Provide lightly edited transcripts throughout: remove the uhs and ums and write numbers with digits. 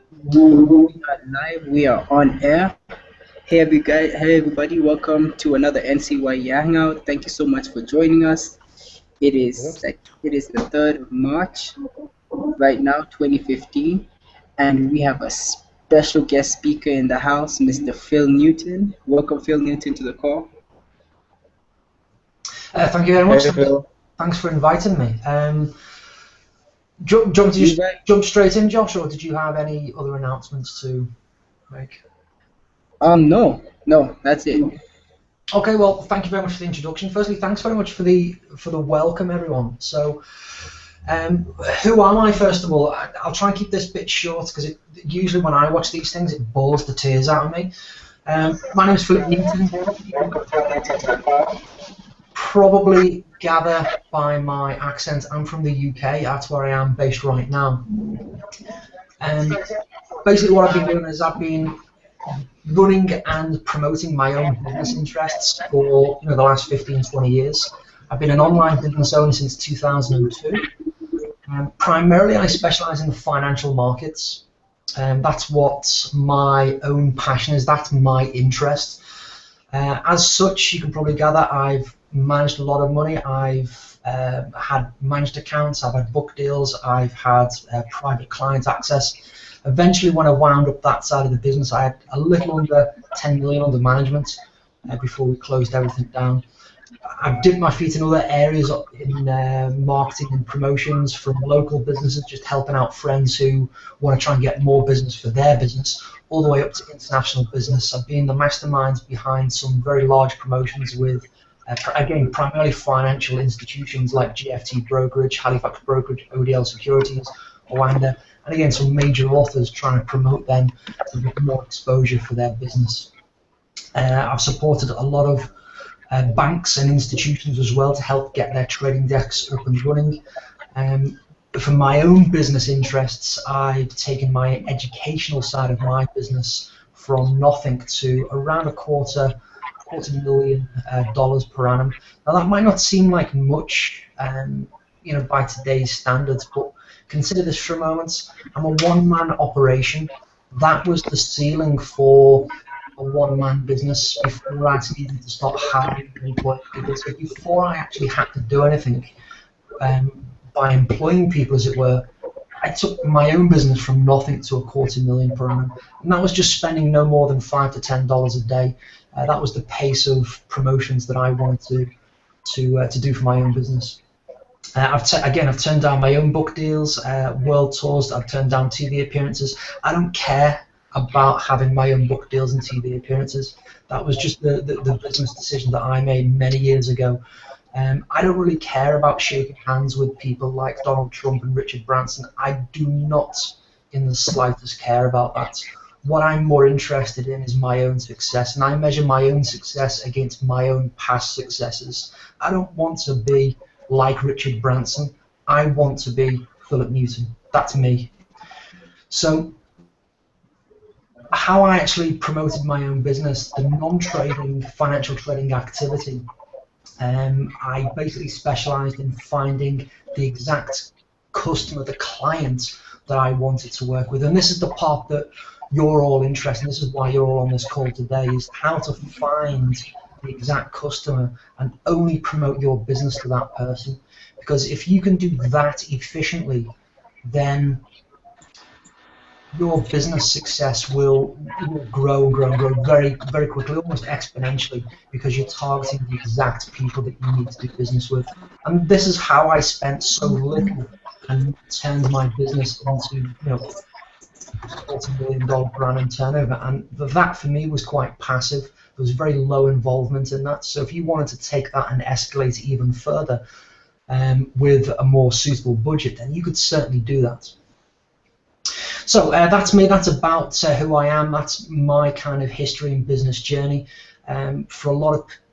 We are live. We are on air. Hey everybody, welcome to another NCY Hangout. Thank you so much for joining us. It is the 3rd of March right now, 2015, and we have a special guest speaker in the house, Mr. Phil Newton. Welcome, Phil Newton, to the call. Thank you very much. Hey Phil. Thanks for inviting me. Do you want to You just right? jump straight in, Josh, or did you have any other announcements to make? No, that's it. Okay, well, thank you very much for the introduction. Firstly, thanks very much for the welcome, everyone. So, um, who am I? First of all, I'll try and keep this bit short because usually when I watch these things, it bores the tears out of me. My name is Philip Newton. Probably gather by my accent, I'm from the UK. That's where I am based right now. Um, Basically, what I've been doing is I've been running and promoting my own business interests for the last 15, 20 years. I've been an online business owner since 2002. Primarily, I specialize in the financial markets. That's what my own passion is. That's my interest. As such, you can probably gather I've managed a lot of money. I've had managed accounts, I've had book deals, I've had private client access. Eventually, when I wound up that side of the business, I had a little under 10 million under management before we closed everything down. I've dipped my feet in other areas in marketing and promotions from local businesses, just helping out friends who want to try and get more business for their business, all the way up to international business. I've been the masterminds behind some very large promotions with, again, primarily financial institutions like GFT Brokerage, Halifax Brokerage, ODL Securities, Oanda, and again, some major authors trying to promote them to get more exposure for their business. I've supported a lot of banks and institutions as well to help get their trading desks up and running. For my own business interests, I've taken my educational side of my business from nothing to around quarter million dollars per annum. Now that might not seem like much, by today's standards, but consider this for a moment. I'm a one-man operation. That was the ceiling for a one-man business before I actually needed to start hiring employees. So before I actually had to do anything, by employing people, as it were, I took my own business from nothing to a quarter million per annum, and that was just spending no more than $5 to $10 a day. That was the pace of promotions that I wanted to do for my own business. I've turned down my own book deals, world tours. I've turned down TV appearances. I don't care about having my own book deals and TV appearances. That was just the business decision that I made many years ago. I don't really care about shaking hands with people like Donald Trump and Richard Branson. I do not in the slightest care about that. What I'm more interested in is my own success, and I measure my own success against my own past successes. I don't want to be like Richard Branson. I want to be Philip Newton. That's me. So how I actually promoted my own business, the non-trading financial trading activity, I basically specialized in finding the exact customer, the client that I wanted to work with. And this is the part that you're all interested in. This is why you're all on this call today, is how to find the exact customer and only promote your business to that person. Because if you can do that efficiently, then your business success will grow and grow and grow very, very quickly, almost exponentially, because you're targeting the exact people that you need to do business with. And this is how I spent so little and turned my business into, $40 million per annum turnover. And that for me was quite passive. There was very low involvement in that. So if you wanted to take that and escalate it even further with a more suitable budget, then you could certainly do that. So that's me. That's about who I am. That's my kind of history and business journey. For a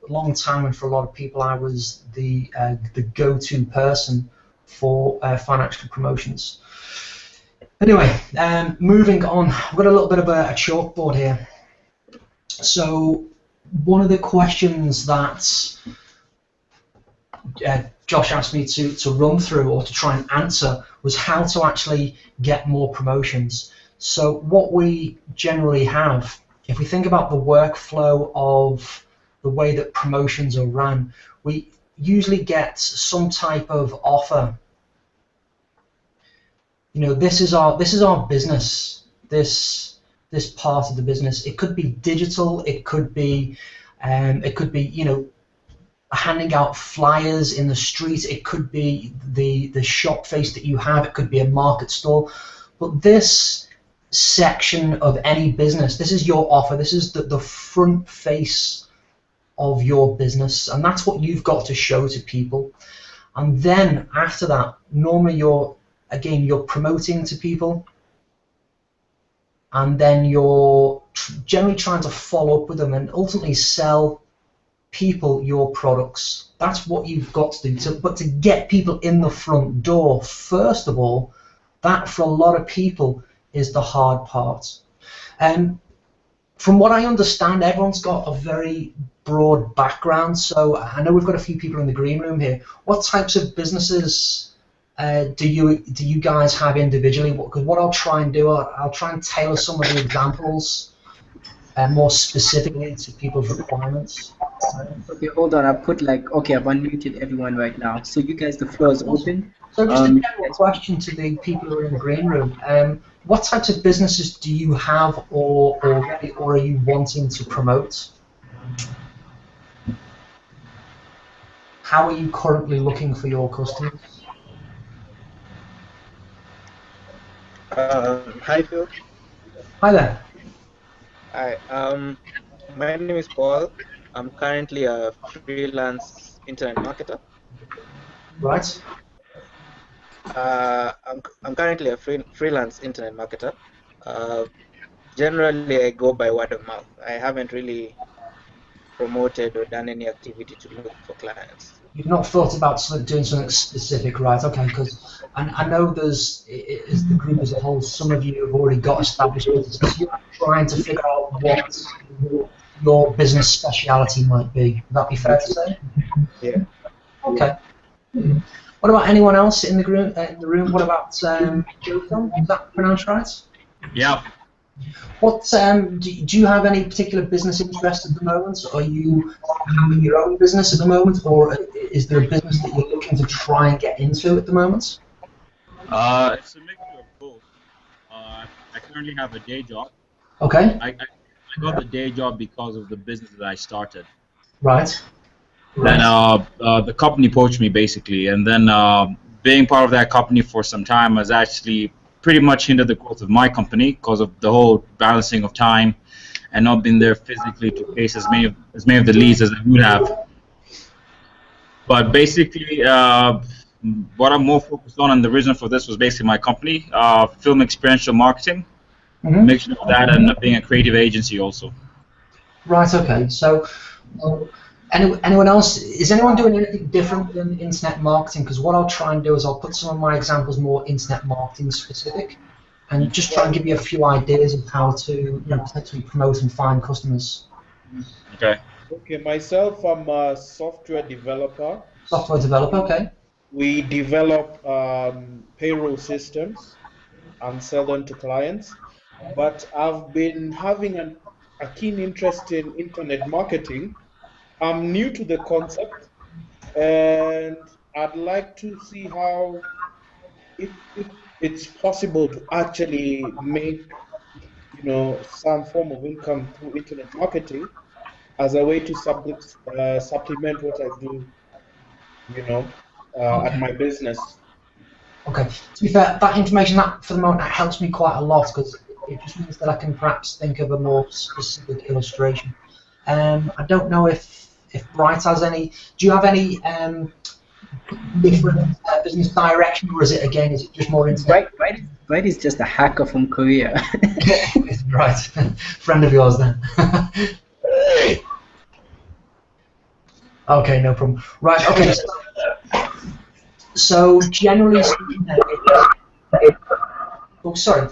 long time, and for a lot of people, I was the go-to person for financial promotions. Anyway, moving on. I've got a little bit of a chalkboard here. So one of the questions that Josh asked me to run through or to try and answer was how to actually get more promotions. So what we generally have, if we think about the workflow of the way that promotions are run, we usually get some type of offer. You know, this is our business. This part of the business. It could be digital. It could be you know, handing out flyers in the street. It could be the shop face that you have. It could be a market stall. But this section of any business, this is your offer. This is the front face of your business, and that's what you've got to show to people. And then after that, normally you're promoting to people, and then you're generally trying to follow up with them and ultimately sell people your products. That's what you've got to do. But to get people in the front door, first of all, that for a lot of people is the hard part. From what I understand, everyone's got a very broad background. So I know we've got a few people in the green room here. What types of businesses do you guys have individually? Because what I'll try and do, I'll try and tailor some of the examples more specifically to people's requirements. Okay, hold on. I've unmuted everyone right now. So you guys, the floor is open. So just a general question to the people who are in the green room. What types of businesses do you have or are you wanting to promote? How are you currently looking for your customers? Hi, Phil. Hi there. Hi. My name is Paul. I'm currently a freelance internet marketer. Right. I'm currently a freelance internet marketer. Generally, I go by word of mouth. I haven't really promoted or done any activity to look for clients. You've not thought about doing something specific, right? Okay, because I know there's, as the group as a whole, some of you have already got established businesses. You're trying to figure out what your business speciality might be. Would that be fair to say? Yeah. Okay. What about anyone else in the room? What about Jotham? Is that pronounced right? Yeah. What do you have any particular business interest at the moment? Are you having your own business at the moment, or is there a business that you're looking to try and get into at the moment? It's a mixture of both. I currently have a day job. Okay. I got the day job because of the business that I started. Right. Then the company poached me basically, and then being part of that company for some time has actually pretty much hindered the growth of my company because of the whole balancing of time and not being there physically to face as many of the leads as I would have. But basically, what I'm more focused on, and the reason for this was basically my company, film experiential marketing, mixture of that and being a creative agency also. Right. Okay. So, anyone else? Is anyone doing anything different than internet marketing? Because what I'll try and do is I'll put some of my examples more internet marketing specific, and just try and give you a few ideas of how to potentially promote and find customers. Okay. Okay, myself, I'm a software developer. Software developer, okay. We develop payroll systems and sell them to clients. But I've been having a keen interest in internet marketing. I'm new to the concept, and I'd like to see how, if it's possible to actually make, some form of income through internet marketing as a way to supplement what I do, at my business. Okay. To be fair, that information, that for the moment, that helps me quite a lot because it just means that I can perhaps think of a more specific illustration. I don't know if Bright has any. Do you have any different business direction, or is it just more internet? Bright is just a hacker from Korea. Right, friend of yours then. Hey. Okay, no problem. Right, okay. So generally speaking, oh, sorry.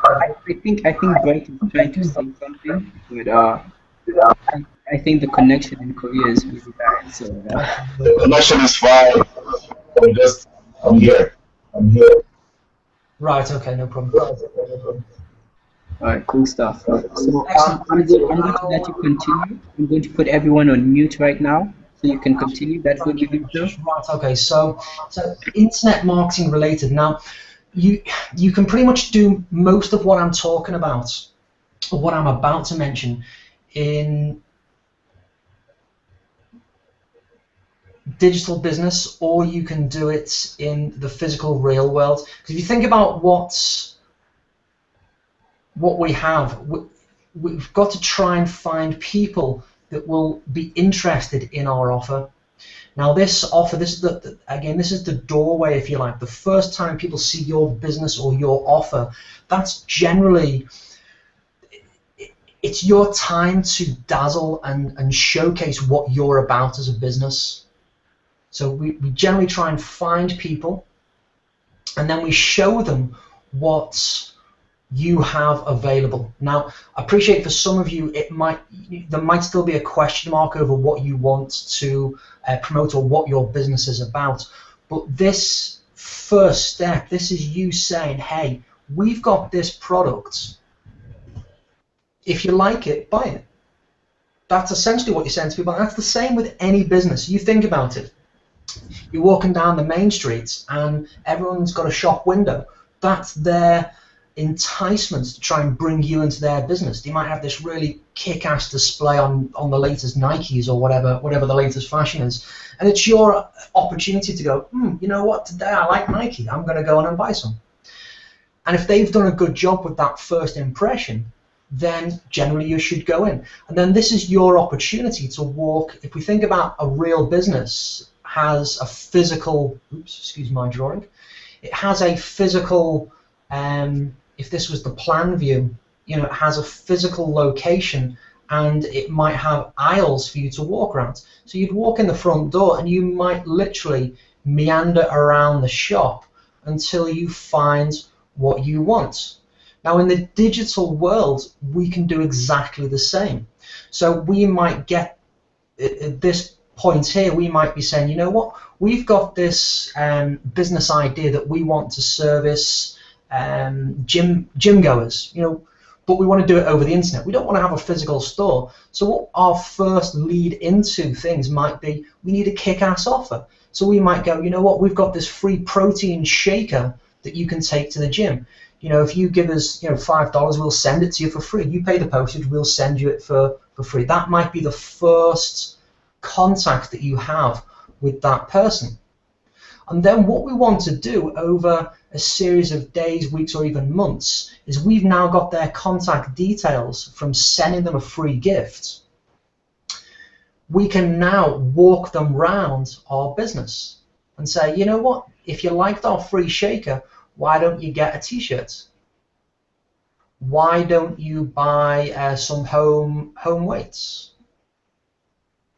I think Bright is trying to say something, but I think the connection in Korea is really bad. So The connection is fine. I'm here. Right, okay, no problem. All right, cool stuff. So Excellent. I'm going to let you continue. I'm going to put everyone on mute right now, so you can continue. That's good with you, sir? Right. Okay. So internet marketing related. Now, you can pretty much do most of what I'm talking about, or what I'm about to mention, in digital business, or you can do it in the physical real world. Because if you think about what we have, we've got to try and find people that will be interested in our offer. Now this offer, this is this is the doorway, if you like. The first time people see your business or your offer, that's generally, it's your time to dazzle and showcase what you're about as a business. So we generally try and find people, and then we show them what you have available. Now, I appreciate for some of you, there might still be a question mark over what you want to promote or what your business is about. But this first step, this is you saying, hey, we've got this product. If you like it, buy it. That's essentially what you're saying to people. And that's the same with any business. You think about it. You're walking down the main streets and everyone's got a shop window. That's their enticement to try and bring you into their business. They might have this really kick-ass display on the latest Nikes or whatever the latest fashion is, and it's your opportunity to go, you know what, today I like Nike, I'm going to go on and buy some. And if they've done a good job with that first impression, then generally you should go in. And then this is your opportunity to walk. If we think about a real business has a physical, excuse my drawing, it has a physical, if this was the plan view, it has a physical location, and it might have aisles for you to walk around. So you'd walk in the front door and you might literally meander around the shop until you find what you want. Now in the digital world, we can do exactly the same. So we might get, at this point here, we might be saying, you know what, we've got this business idea that we want to service gym goers, but we want to do it over the internet. We don't want to have a physical store. So what our first lead into things might be, we need a kick-ass offer. So we might go, you know what, we've got this free protein shaker that you can take to the gym. If you give us $5, we'll send it to you for free. You pay the postage, we'll send you it for free. That might be the first contact that you have with that person. And then what we want to do over a series of days, weeks, or even months is we've now got their contact details from sending them a free gift. We can now walk them round our business and say, you know what, if you liked our free shaker, why don't you get a t-shirt? Why don't you buy some home weights?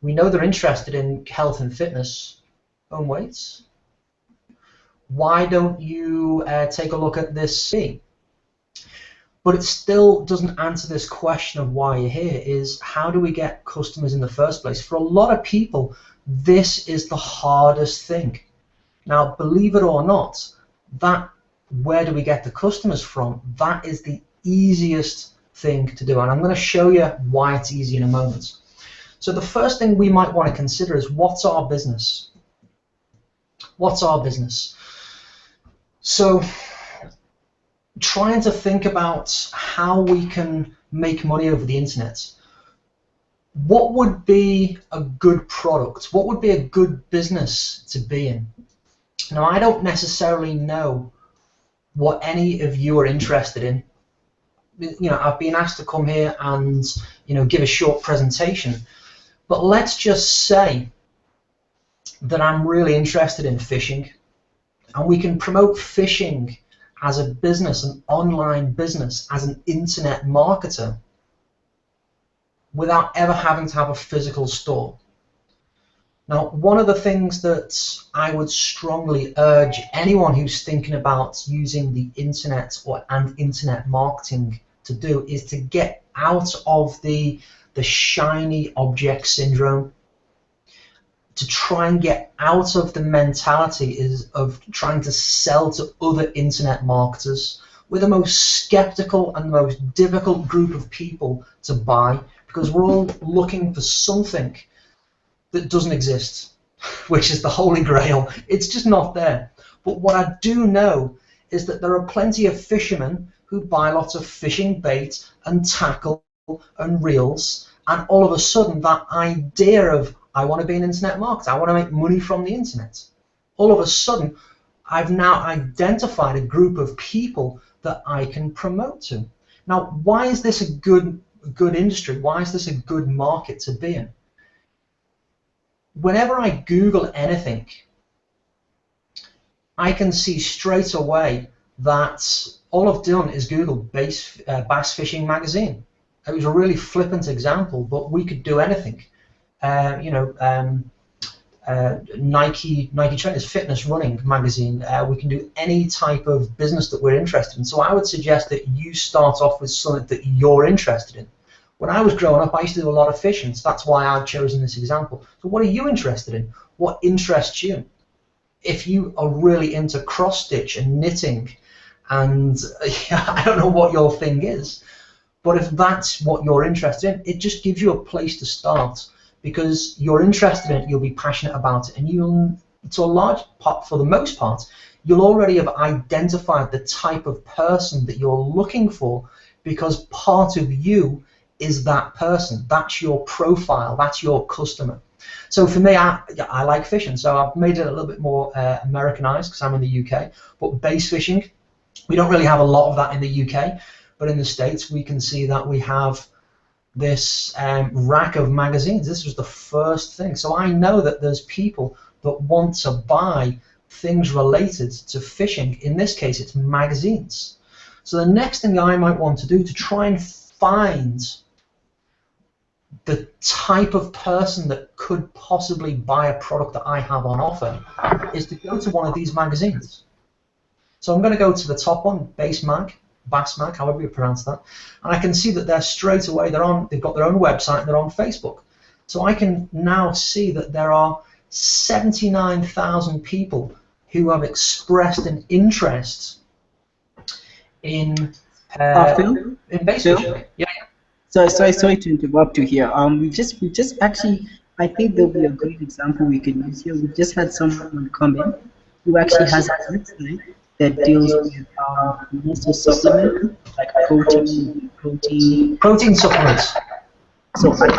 We know they're interested in health and fitness, home weights. Why don't you take a look at this fee? But it still doesn't answer this question of why you're here, is how do we get customers in the first place? For a lot of people, this is the hardest thing. Now, believe it or not, where do we get the customers from? That is the easiest thing to do. And I'm going to show you why it's easy in a moment. So the first thing we might want to consider is, what's our business? What's our business? So trying to think about how we can make money over the internet. What would be a good product? What would be a good business to be in? Now, I don't necessarily know what any of you are interested in. I've been asked to come here and give a short presentation, but let's just say that I'm really interested in fishing. And we can promote fishing as a business, an online business, as an internet marketer, without ever having to have a physical store. Now, one of the things that I would strongly urge anyone who's thinking about using the internet and internet marketing to do is to get out of the shiny object syndrome, to try and get out of the mentality of trying to sell to other internet marketers. we're the most skeptical and the most difficult group of people to buy, because we're all looking for something that doesn't exist, which is the holy grail. It's just not there. But what I do know is that there are plenty of fishermen who buy lots of fishing bait and tackle and reels, and all of a sudden that idea of, I want to be an internet marketer, I want to make money from the internet, all of a sudden I've now identified a group of people that I can promote to. Now, why is this a good industry? Why is this a good market to be in? Whenever I Google anything, I can see straight away that all I've done is Google bass fishing magazine. It was a really flippant example, but we could do anything. Nike Trainers Fitness Running magazine. We can do any type of business that we're interested in. So I would suggest that you start off with something that you're interested in. When I was growing up, I used to do a lot of fishing, so that's why I've chosen this example. So what are you interested in? What interests you? If you are really into cross-stitch and knitting, and I don't know what your thing is, but if that's what you're interested in, it just gives you a place to start, because you're interested in it, you'll be passionate about it, and you'll, to a large part, for the most part, you'll already have identified the type of person that you're looking for, because part of you is that person. That's your profile, that's your customer. So for me, I like fishing, so I've made it a little bit more Americanized because I'm in the UK, but bass fishing, we don't really have a lot of that in the UK, but in the States we can see that we have this rack of magazines. This was the first thing. So I know that there's people that want to buy things related to fishing. In this case, it's magazines. So the next thing I might want to do to try and find the type of person that could possibly buy a product that I have on offer is to go to one of these magazines. So I'm going to go to the top one, Bass Mag, however you pronounce that, and I can see that they're straight away, they've got their own website and they're on Facebook. So I can now see that there are 79,000 people who have expressed an interest in bass fishing. Yeah. Sorry to interrupt you here. We just actually, I think there'll be a great example we can use here. We just had someone come in who actually has a website that deals with muscle supplements, like protein supplements. So I think,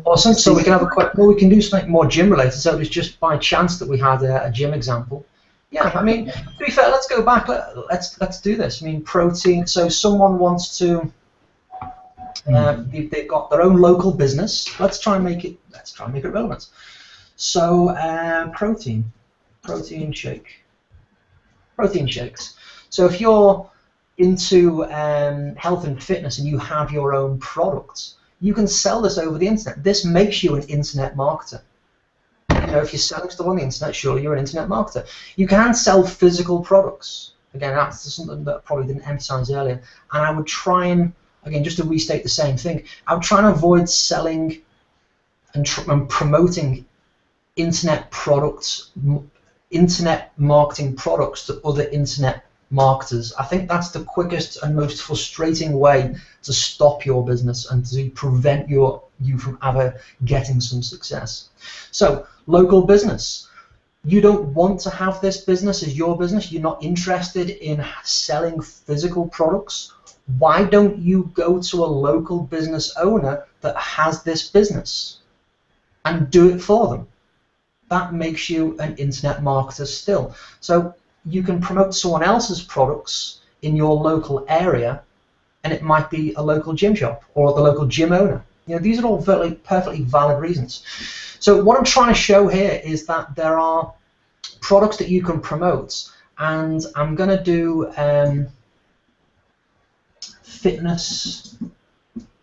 awesome. So we can have we can do something more gym related. So it was just by chance that we had a gym example. Yeah, I mean, to be fair, let's go back. Let's do this. I mean, protein. So someone wants to. They've got their own local business. Let's try and make it relevant. So protein shakes. So if you're into health and fitness and you have your own products, you can sell this over the internet. This makes you an internet marketer. You know, if you're selling stuff on the internet, sure, you're an internet marketer. You can sell physical products. Again, that's something that I probably didn't emphasize earlier. And I would try and, again, just to restate the same thing, I would try and avoid selling and promoting internet products, internet marketing products to other internet marketers. I think that's the quickest and most frustrating way to stop your business and to prevent you from ever getting some success. So, local business. You don't want to have this business as your business. You're not interested in selling physical products. Why don't you go to a local business owner that has this business and do it for them? That makes you an internet marketer still. So you can promote someone else's products in your local area, and it might be a local gym shop or the local gym owner. You know, these are all perfectly valid reasons. So what I'm trying to show here is that there are products that you can promote, and I'm going to do fitness.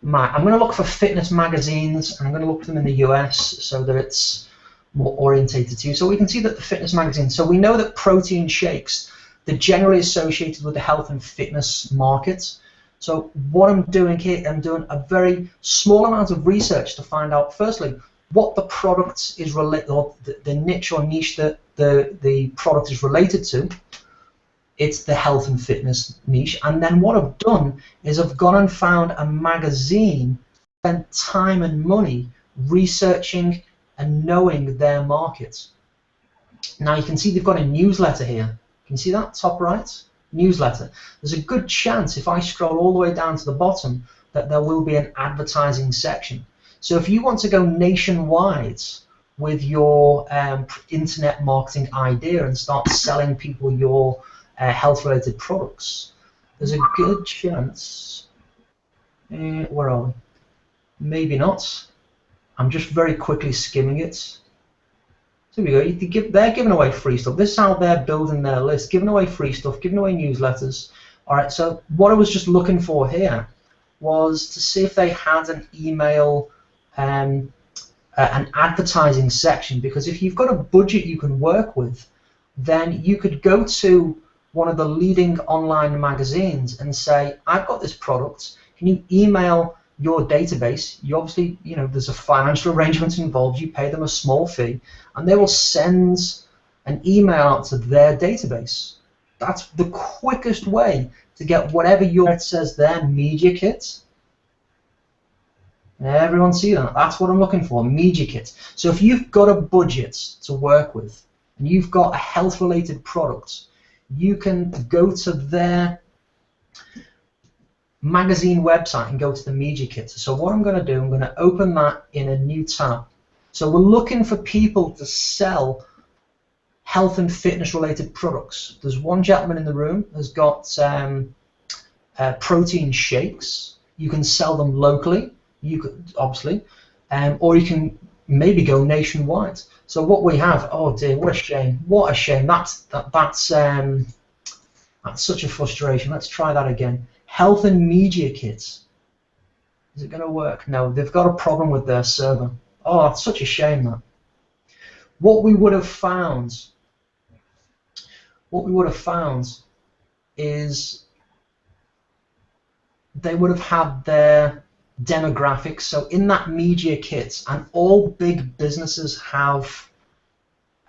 I'm going to look for fitness magazines, and I'm going to look for them in the US so that it's more orientated to you. So we can see that the fitness magazine. So we know that protein shakes, they're generally associated with the health and fitness market. So what I'm doing here, I'm doing a very small amount of research to find out, firstly, what the product is related, or the niche or niche that the product is related to. it's the health and fitness niche. And then what I've done is I've gone and found a magazine, spent time and money researching and knowing their markets. Now you can see they've got a newsletter here. Can you see that, top right? Newsletter. There's a good chance if I scroll all the way down to the bottom that there will be an advertising section. So if you want to go nationwide with your internet marketing idea and start selling people your health-related products, there's a good chance. Where are we? Maybe not. I'm just very quickly skimming it. So here we go. They're giving away free stuff. This is how they're building their list, giving away free stuff, giving away newsletters. All right. So what I was just looking for here was to see if they had an email, an advertising section. Because if you've got a budget you can work with, then you could go to one of the leading online magazines and say, I've got this product. Can you email your database? You obviously, there's a financial arrangement involved. You pay them a small fee, and they will send an email out to their database. That's the quickest way to get whatever it says there, Media Kit. Everyone see that? That's what I'm looking for, Media Kit. So if you've got a budget to work with, and you've got a health-related product, you can go to their magazine website and go to the Media Kit. So what I'm going to do, I'm going to open that in a new tab. So we're looking for people to sell health and fitness related products. There's one gentleman in the room who's got protein shakes. You can sell them locally, you could obviously, or you can maybe go nationwide. So what we have, oh dear, what a shame, what a shame. That's such a frustration. Let's try that again. Health and Media Kits. Is it going to work? No, they've got a problem with their server. Oh, that's such a shame, that. What we would have found is they would have had their demographics. So in that Media Kit, and all big businesses have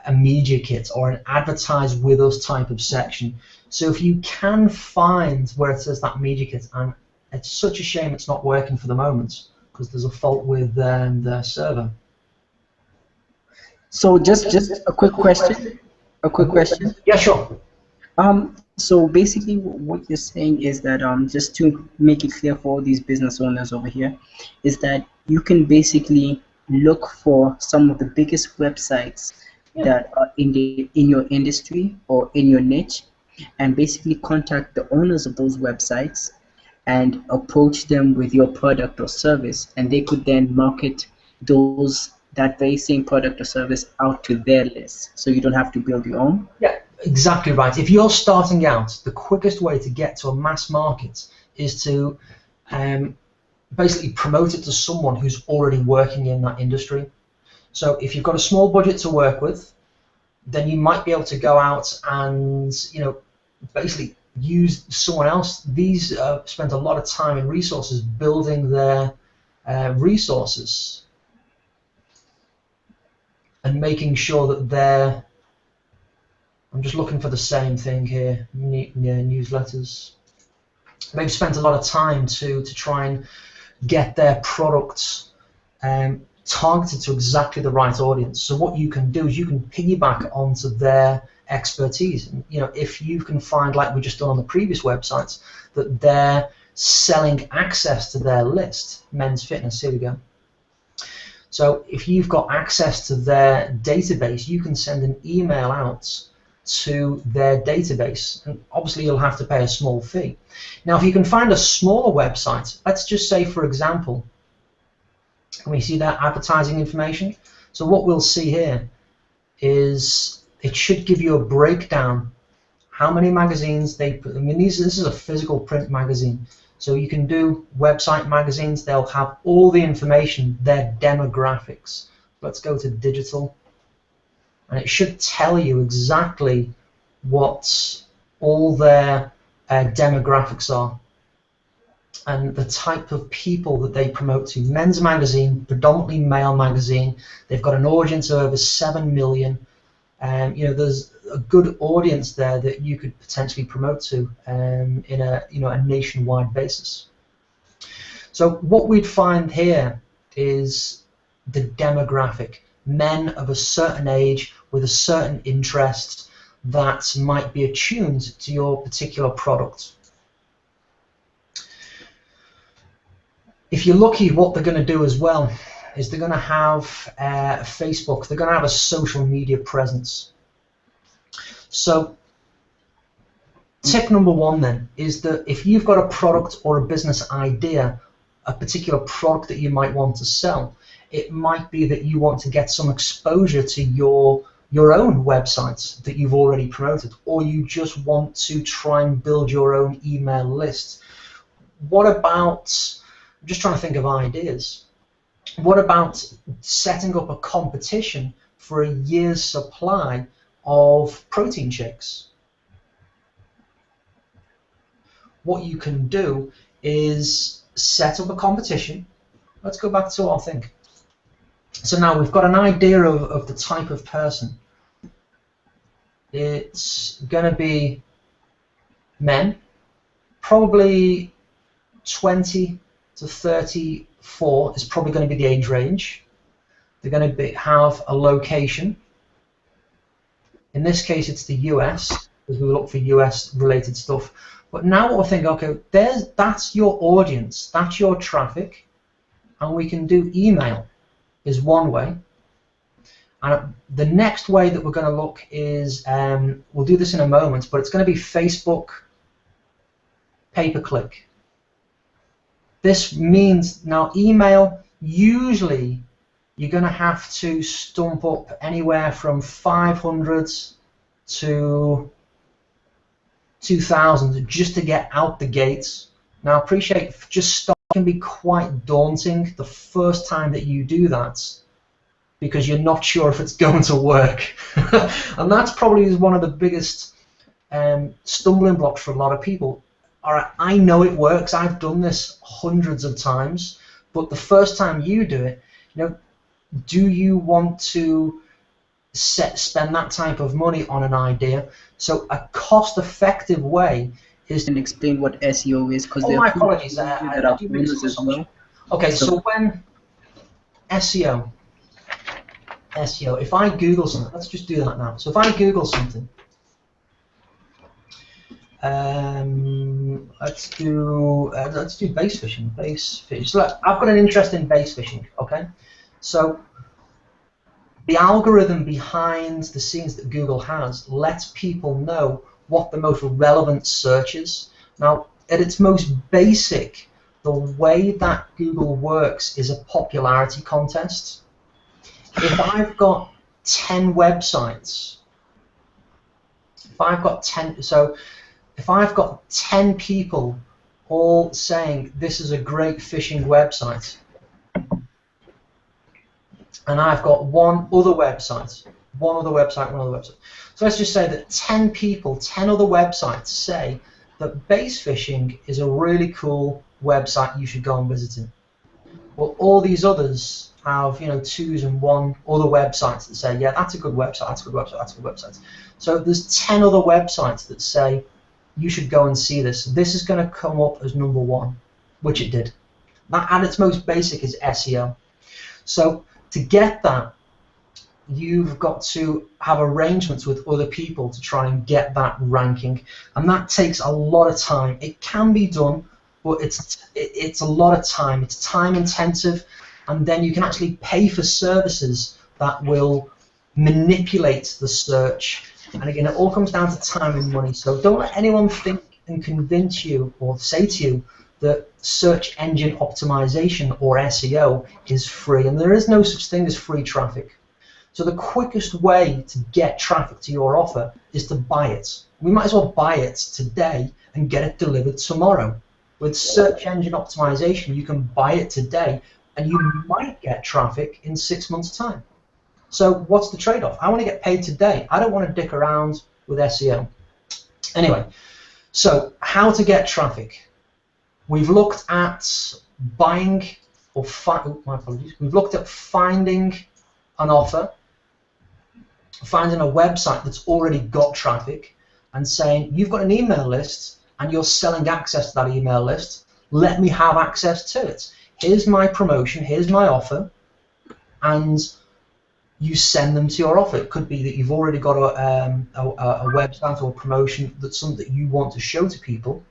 a Media Kit or an advertise with us type of section. So if you can find where it says that Media Kit, and it's such a shame it's not working for the moment because there's a fault with their server. So just a quick question. Yeah, sure. So basically what you're saying is that just to make it clear for all these business owners over here, is that you can basically look for some of the biggest websites that are in your industry or in your niche, and basically contact the owners of those websites and approach them with your product or service, and they could then market that very same product or service out to their list, so you don't have to build your own. Yeah, exactly right. If you're starting out, the quickest way to get to a mass market is to basically promote it to someone who's already working in that industry. So if you've got a small budget to work with, then you might be able to go out and basically use someone else. These spent a lot of time and resources building their resources and making sure that they're, I'm just looking for the same thing here, newsletters. They've spent a lot of time to try and get their products targeted to exactly the right audience. So what you can do is you can piggyback onto their expertise. And, if you can find, like we just done on the previous websites, that they're selling access to their list, Men's Fitness, here we go. So if you've got access to their database, you can send an email out to their database, and obviously you'll have to pay a small fee. Now if you can find a smaller website, let's just say for example, can we see that advertising information? So what we'll see here is it should give you a breakdown how many magazines they put. I mean, this is a physical print magazine, so you can do website magazines. They'll have all the information, their demographics. Let's go to digital, and it should tell you exactly what all their demographics are and the type of people that they promote to. Men's magazine, predominantly male magazine. They've got an audience of over 7 million. there's a good audience there that you could potentially promote to in a nationwide basis. So what we'd find here is the demographic, men of a certain age with a certain interest that might be attuned to your particular product. If you're lucky, what they're going to do as well is they're going to have Facebook, they're going to have a social media presence. So tip number one then is that if you've got a product or a business idea, a particular product that you might want to sell, it might be that you want to get some exposure to your own websites that you've already promoted, or you just want to try and build your own email list. What about, I'm just trying to think of ideas. What about setting up a competition for a year's supply of protein shakes? What you can do is set up a competition. Let's go back to our thing. So now we've got an idea of the type of person. It's going to be men, probably 20 to 34 is probably going to be the age range. They're going to have a location. In this case, it's the US, because we look for US related stuff. But now what we're thinking, okay, that's your audience, that's your traffic, and we can do email is one way. And the next way that we're going to look is, we'll do this in a moment, but it's going to be Facebook pay-per-click. This means now email, usually you're going to have to stump up anywhere from 500 to 2,000 just to get out the gates. Now appreciate just start can be quite daunting the first time that you do that, because you're not sure if it's going to work. And that's probably one of the biggest stumbling blocks for a lot of people. All right, I know it works, I've done this hundreds of times, but the first time you do it, do you want to spend that type of money on an idea? So a cost-effective way is And explain what SEO is, because oh, there my are people apologies. that are owners as well. Okay, so when SEO, if I Google something, let's just do that now. So if I Google something, let's do base fishing. So look, I've got an interest in base fishing. Okay, so the algorithm behind the scenes that Google has lets people know what the most relevant search is. Now, at its most basic, the way that Google works is a popularity contest. If I've got 10 websites, if I've got 10 people all saying this is a great fishing website, and I've got one other website. So let's just say that 10 people, 10 other websites say that base fishing is a really cool website you should go and visit it. Well, all these others have, 2s and 1 other websites that say, yeah, that's a good website, that's a good website, that's a good website. So there's 10 other websites that say you should go and see this. This is going to come up as number 1, which it did. That, at its most basic, is SEO. So to get that, you've got to have arrangements with other people to try and get that ranking, and that takes a lot of time. It can be done, but it's a lot of time. It's time intensive, and then you can actually pay for services that will manipulate the search. And again, it all comes down to time and money. So don't let anyone think and convince you or say to you that search engine optimization, or SEO, is free, and there is no such thing as free traffic. So the quickest way to get traffic to your offer is to buy it. We might as well buy it today and get it delivered tomorrow. With search engine optimization, you can buy it today and you might get traffic in 6 months' time. So what's the trade-off? I want to get paid today. I don't want to dick around with SEO. Anyway, so how to get traffic? We've looked at buying or my apologies. We've looked at finding an offer. finding a website that's already got traffic and saying, you've got an email list and you're selling access to that email list, let me have access to it. Here's my promotion, here's my offer, and you send them to your offer. It could be that you've already got a website or promotion that's something that you want to show to people.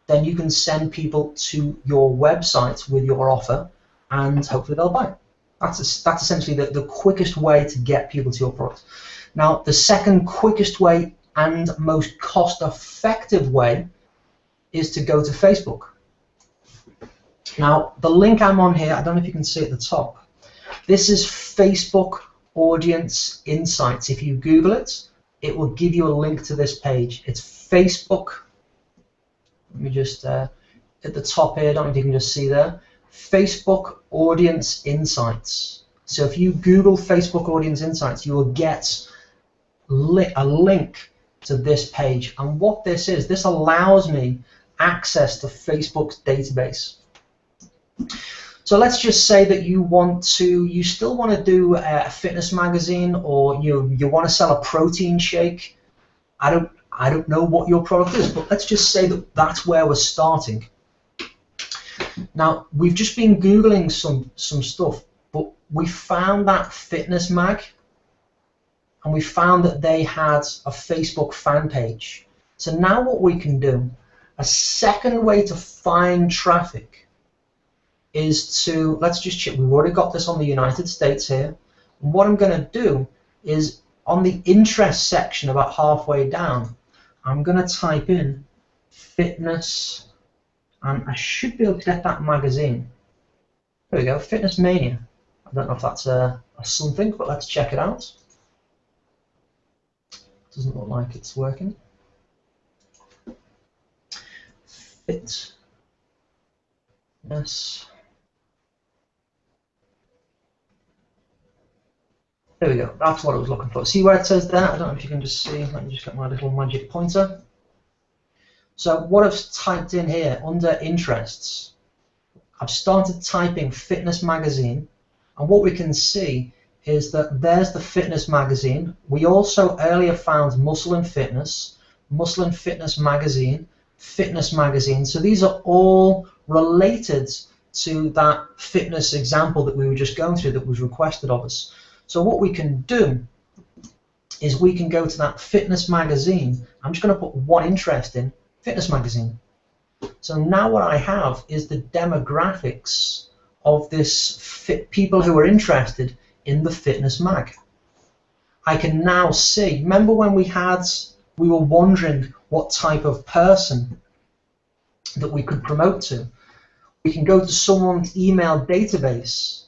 Then you can send people to your website with your offer, and hopefully they'll buy. That's essentially the quickest way to get people to your product. Now, the second quickest way and most cost-effective way is to go to Facebook. Now, the link I'm on here, I don't know if you can see at the top. This is Facebook Audience Insights. If you Google it, it will give you a link to this page. It's Facebook. Let me just, at the top here, I don't know if you can just see there, Facebook Audience Insights. So if you Google Facebook Audience Insights, you will get a link to this page. And what this is, this allows me access to Facebook's database. So let's just say that you still want to do a fitness magazine, or you want to sell a protein shake. I don't know what your product is, but let's just say that that's where we're starting. Now, we've just been Googling some stuff, but we found that fitness mag, and we found that they had a Facebook fan page. So now what we can do, a second way to find traffic is to, let's just check, we've already got this on the United States here. And what I'm going to do is, on the interest section about halfway down, I'm going to type in fitness, and I should be able to get that magazine. There we go, Fitness Mania. I don't know if that's a something, but let's check it out. Doesn't look like it's working. Fitness. There we go, that's what I was looking for. See where it says there? I don't know if you can just see. Let me just get my little magic pointer. So what I've typed in here under interests, I've started typing fitness magazine, and what we can see is that there's the fitness magazine. We also earlier found Muscle and Fitness magazine, fitness magazine. So these are all related to that fitness example that we were just going through that was requested of us. So what we can do is we can go to that fitness magazine. I'm just going to put one interest in, fitness magazine. So now what I have is the demographics of this people who are interested in the fitness mag. I can now see, remember when we were wondering what type of person that we could promote to. We can go to someone's email database,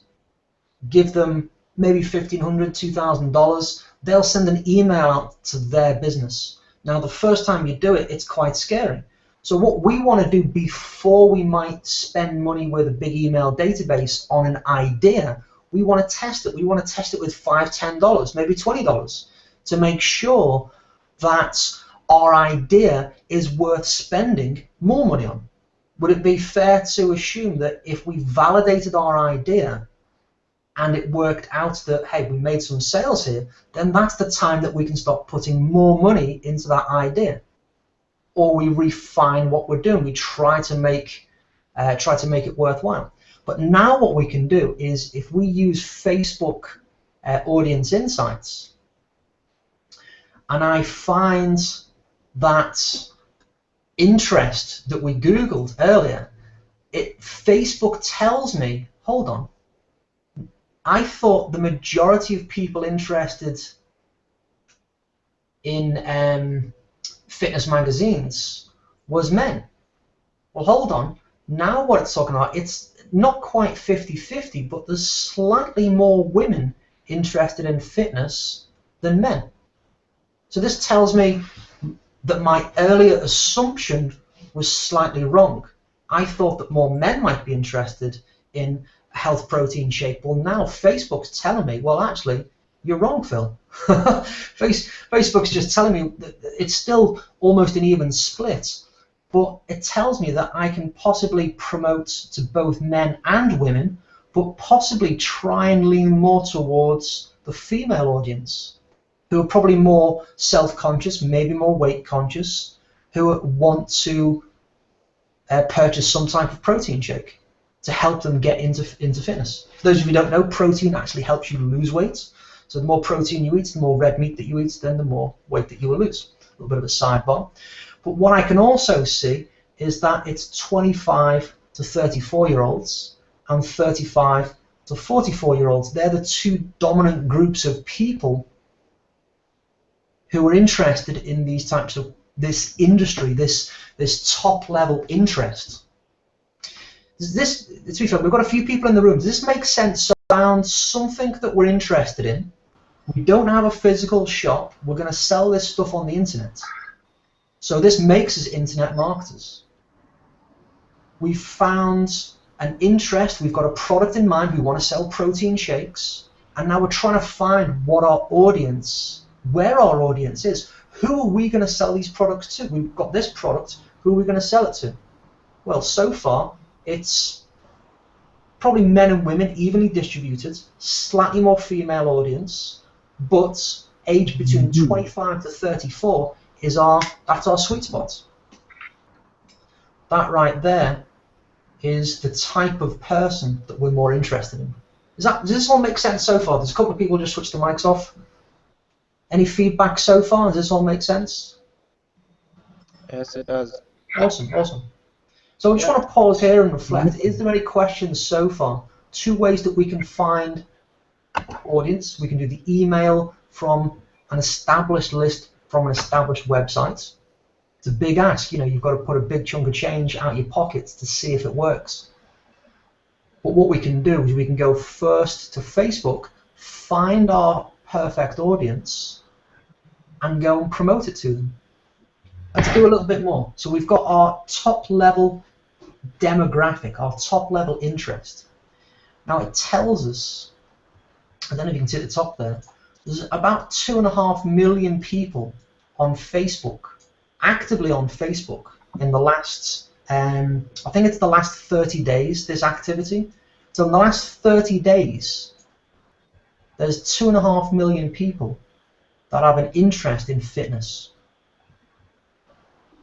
give them maybe $1,500, $2,000, they'll send an email out to their business. Now, the first time you do it, it's quite scary. So what we want to do before we might spend money with a big email database on an idea, we want to test it. We want to test it with $5, $10, maybe $20 to make sure that our idea is worth spending more money on. Would it be fair to assume that if we validated our idea and it worked out that, hey, we made some sales here, then that's the time that we can start putting more money into that idea? Or we refine what we're doing. We try to make it worthwhile. But now what we can do is, if we use Facebook Audience Insights, and I find that interest that we Googled earlier, Facebook tells me, hold on, I thought the majority of people interested in fitness magazines was men. Well, hold on. Now what it's talking about, it's not quite 50-50, but there's slightly more women interested in fitness than men. So this tells me that my earlier assumption was slightly wrong. I thought that more men might be interested in health protein shake. Well, now Facebook's telling me, well, actually, you're wrong, Phil. Facebook's just telling me that it's still almost an even split, but it tells me that I can possibly promote to both men and women, but possibly try and lean more towards the female audience. who are probably more self-conscious, maybe more weight-conscious, who want to purchase some type of protein shake to help them get into fitness. For those of you who don't know, protein actually helps you lose weight. So the more protein you eat, the more red meat that you eat, then the more weight that you will lose. A little bit of a sidebar. But what I can also see is that it's 25 to 34-year-olds and 35 to 44-year-olds. They're the two dominant groups of people who are interested in these types of this industry, this top-level interest. To be fair, we've got a few people in the room. Does this make sense? Around something that we're interested in. We don't have a physical shop. We're going to sell this stuff on the internet. So this makes us internet marketers. We've found an interest. We've got a product in mind. We want to sell protein shakes. And now we're trying to find what our audience, where our audience is. Who are we going to sell these products to? We've got this product. Who are we going to sell it to? Well, so far, it's probably men and women evenly distributed, slightly more female audience, but age between 25 to 34 is that's our sweet spot. That right there is the type of person that we're more interested in. Does this all make sense so far? There's a couple of people just switched the mics off. Any feedback so far? Does this all make sense? Yes, it does. Awesome, awesome. So I just want to pause here and reflect. Is there any questions so far? Two ways that we can find audience. We can do the email from an established list from an established website. It's a big ask. You know, you've got to put a big chunk of change out of your pockets to see if it works. But what we can do is we can go first to Facebook, find our perfect audience, and go and promote it to them. Let's do a little bit more. So we've got our top level demographic, our top level interest. Now it tells us, I don't know if you can see at the top there, there's about 2.5 million people on Facebook, actively on Facebook in the last, I think it's the last 30 days, this activity. So in the last 30 days, there's 2.5 million people that have an interest in fitness.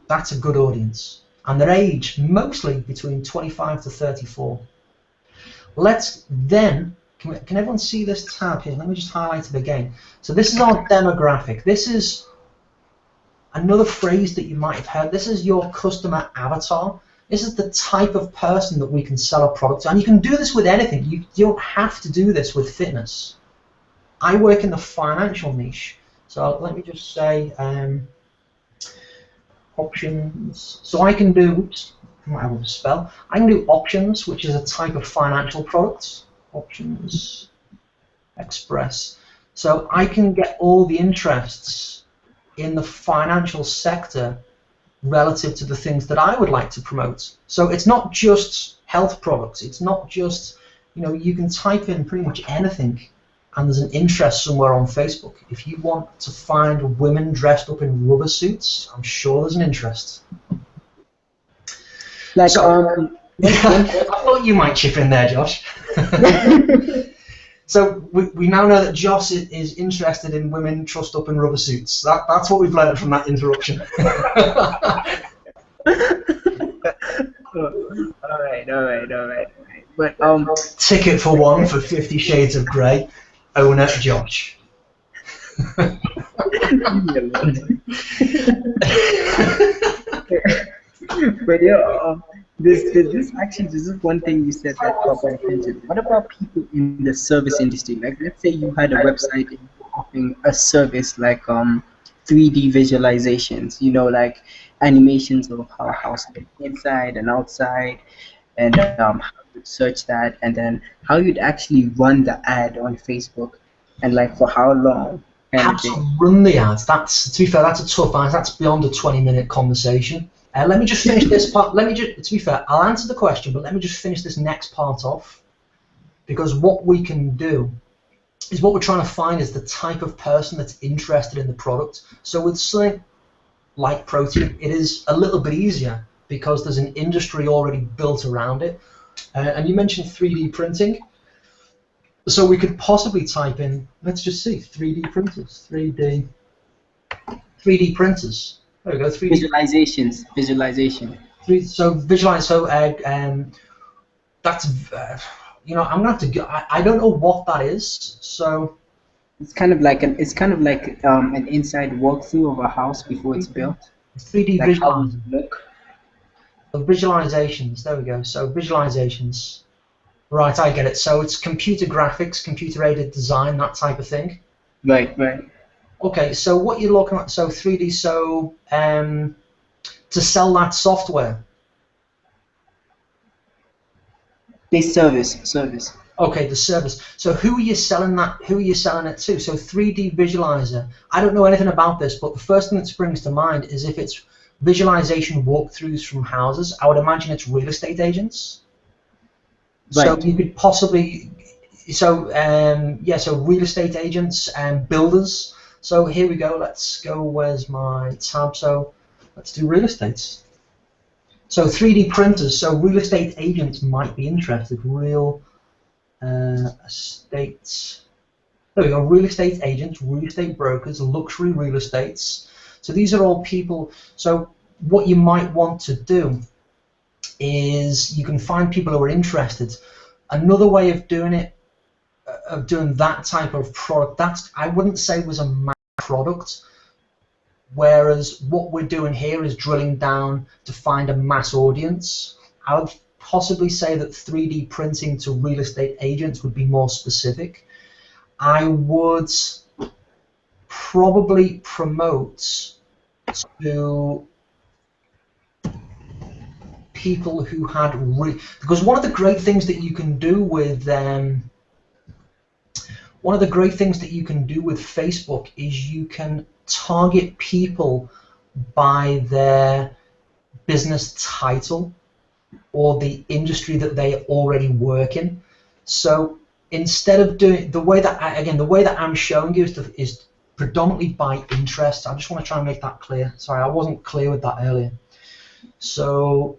That's a good audience. And they're aged mostly between 25 to 34. Let's then, can everyone see this tab here? Let me just highlight it again. So this is our demographic. This is another phrase that you might have heard. This is your customer avatar. This is the type of person that we can sell a product to. And you can do this with anything. You don't have to do this with fitness. I work in the financial niche. So let me just say, options. So I can do, oops, I might have a spell. I can do options, which is a type of financial product. Options, express. So I can get all the interests in the financial sector relative to the things that I would like to promote. So it's not just health products. It's not just, you know, you can type in pretty much anything and there's an interest somewhere on Facebook. If you want to find women dressed up in rubber suits, I'm sure there's an interest. Like, so, I thought you might chip in there, Josh. So we now know that Josh is interested in women trussed up in rubber suits. That's what we've learned from that interruption. all right. But ticket for one for 50 Shades of Grey. Owner Josh. But yeah, this is one thing you said that caught my attention. What about people in the service industry? Like, let's say you had a website and you were offering a service like 3D visualizations, you know, like animations of how a house looks inside and outside, and how you'd search that, and then how you'd actually run the ad on Facebook, and like for how long. How to run the ads? That's, to be fair, that's a tough answer. That's beyond a 20-minute conversation. Let me just finish this part. To be fair, I'll answer the question, but let me just finish this next part off, because what we can do is, what we're trying to find is the type of person that's interested in the product. So with something like protein, it is a little bit easier because there's an industry already built around it. And you mentioned 3D printing. So we could possibly type in, let's just see, 3D printers, 3D printers. There we go, 3D. Visualization. So visualize, so that's, I'm gonna have to go, I don't know what that is, so. It's kind of like an inside walkthrough of a house before it's built. 3D Like how it visualizer. look. So visualizations, there we go. So visualizations. Right, I get it. So it's computer graphics, computer-aided design, that type of thing. Right. Okay, so what you're looking at, so 3D, so to sell that software. This service. Okay, the service. So who are you selling that? Who are you selling it to? So 3D visualizer. I don't know anything about this, but the first thing that springs to mind is if it's visualization walkthroughs from houses. I would imagine it's real estate agents. Right. So you could possibly, so real estate agents and builders. So here we go. Let's go. Where's my tab? So let's do real estate. So 3D printers. So real estate agents might be interested. Real estate. There we go. Real estate agents, real estate brokers, luxury real estates. So these are all people. So what you might want to do is you can find people who are interested. Another way of doing it, of doing that type of product, that's, I wouldn't say was a mass product, whereas what we're doing here is drilling down to find a mass audience. I would possibly say that 3D printing to real estate agents would be more specific. I would probably promote to people who had because one of the great things that you can do with Facebook is you can target people by their business title or the industry that they already work in. So instead of doing the way that I'm showing you is predominantly by interest. I just want to try and make that clear. Sorry, I wasn't clear with that earlier. So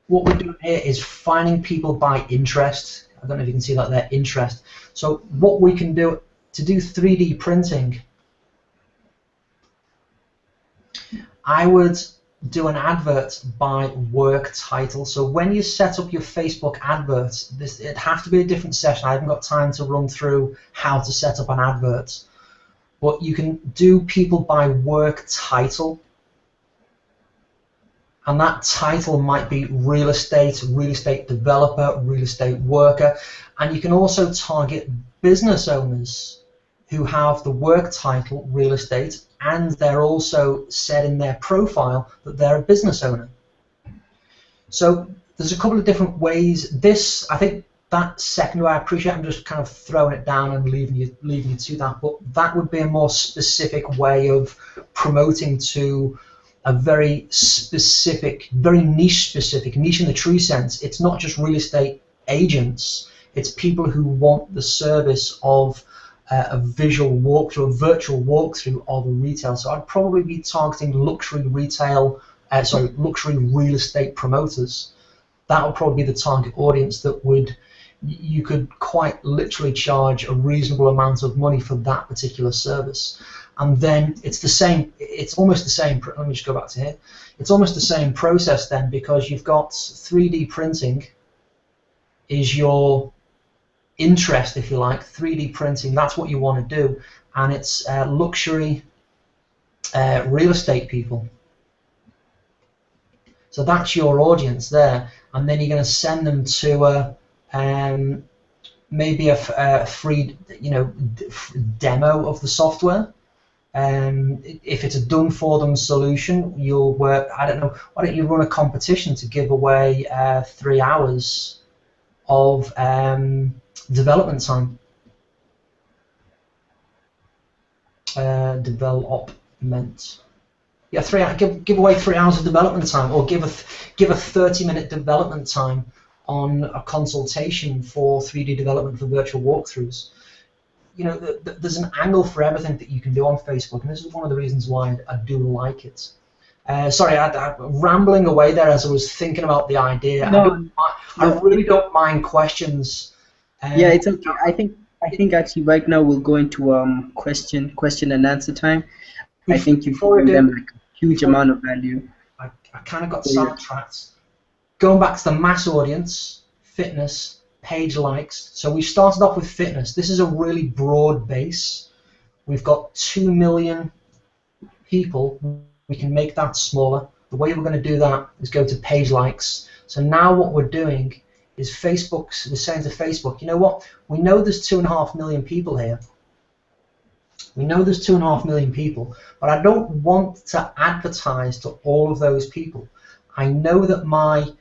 what we're doing here is finding people by interest. I don't know if you can see that there, interest. So what we can do to do 3D printing, I would do an advert by work title. So when you set up your Facebook adverts, it has to be a different session. I haven't got time to run through how to set up an advert. But you can do people by work title. And that title might be real estate developer, real estate worker. And you can also target business owners who have the work title, real estate, and they're also said in their profile that they're a business owner. So there's a couple of different ways. I think that second way, I appreciate I'm just kind of throwing it down and leaving you to that, but that would be a more specific way of promoting to a very specific, very niche in the true sense. It's not just real estate agents, it's people who want the service of a visual walkthrough, a virtual walkthrough of a retail. So I'd probably be targeting luxury real estate promoters. That would probably be the target audience that you could quite literally charge a reasonable amount of money for that particular service. And then it's almost the same, let me just go back to here. It's almost the same process then, because you've got 3D printing is your interest, if you like. 3D printing, that's what you want to do. And it's luxury real estate people. So that's your audience there. And then you're going to send them to maybe a free demo of the software. If it's a done for them solution, you'll work, I don't know, why don't you run a competition to give away 3 hours of development time. Development. Yeah, give away 3 hours of development time, or give a 30-minute development time on a consultation for 3D development for virtual walkthroughs. There's an angle for everything that you can do on Facebook, and this is one of the reasons why I do like it. Sorry, I'm rambling away there as I was thinking about the idea. No, I really don't mind questions Yeah, it's okay. I think actually right now we'll go into question and answer time. I think you've Before we given do, them like a huge before amount of value. I kind of got So yeah. sidetracked. Going back to the mass audience, fitness, page likes. So we started off with fitness. This is a really broad base. We've got 2 million people. We can make that smaller. The way we're going to do that is go to page likes. So now what we're doing is we're saying to Facebook, you know what? We know there's 2.5 million people here. We know there's 2.5 million people, but I don't want to advertise to all of those people. I know that my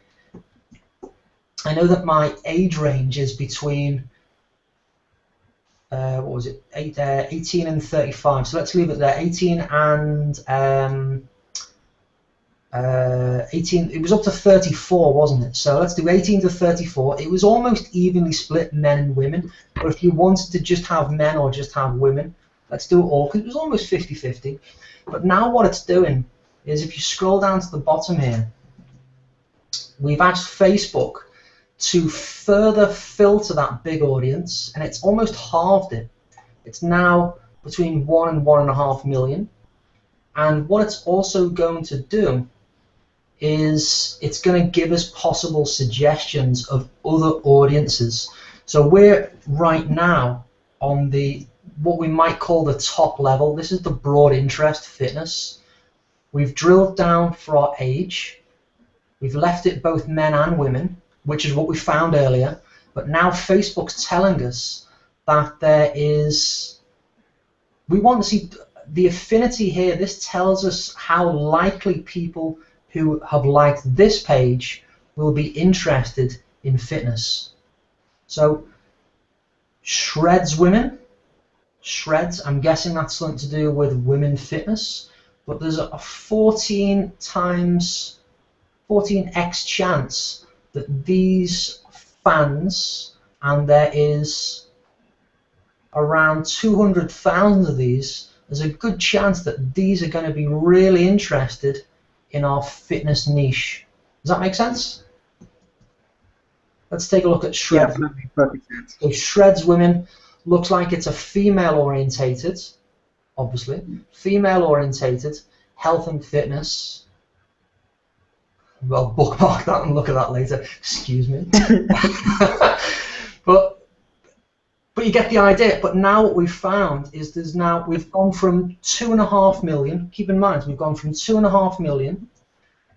age range is between 18 and 35. So let's leave it there. 18 and 18. It was up to 34, wasn't it? So let's do 18 to 34. It was almost evenly split, men and women. But if you wanted to just have men or just have women, let's do it all, because it was almost 50-50. But now what it's doing is, if you scroll down to the bottom here, we've asked Facebook to further filter that big audience, and it's almost halved it. It's now between 1 and 1.5 million. And what it's also going to do is it's going to give us possible suggestions of other audiences. So we're right now on what we might call the top level. This is the broad interest fitness. We've drilled down for our age. We've left it both men and women, which is what we found earlier. But now Facebook's telling us that we want to see the affinity here. This tells us how likely people who have liked this page will be interested in fitness. So shreds women, shreds, I'm guessing that's something to do with women fitness, but there's a 14x chance that these fans, and there is around 200,000 of these, there's a good chance that these are going to be really interested in our fitness niche. Does that make sense? Let's take a look at shreds. Yeah, that makes perfect sense. So shreds women looks like it's a female orientated, obviously. Female orientated, health and fitness. Well, bookmark that and look at that later. Excuse me. But you get the idea. But now what we've found is we've gone from 2.5 million. Keep in mind, we've gone from 2.5 million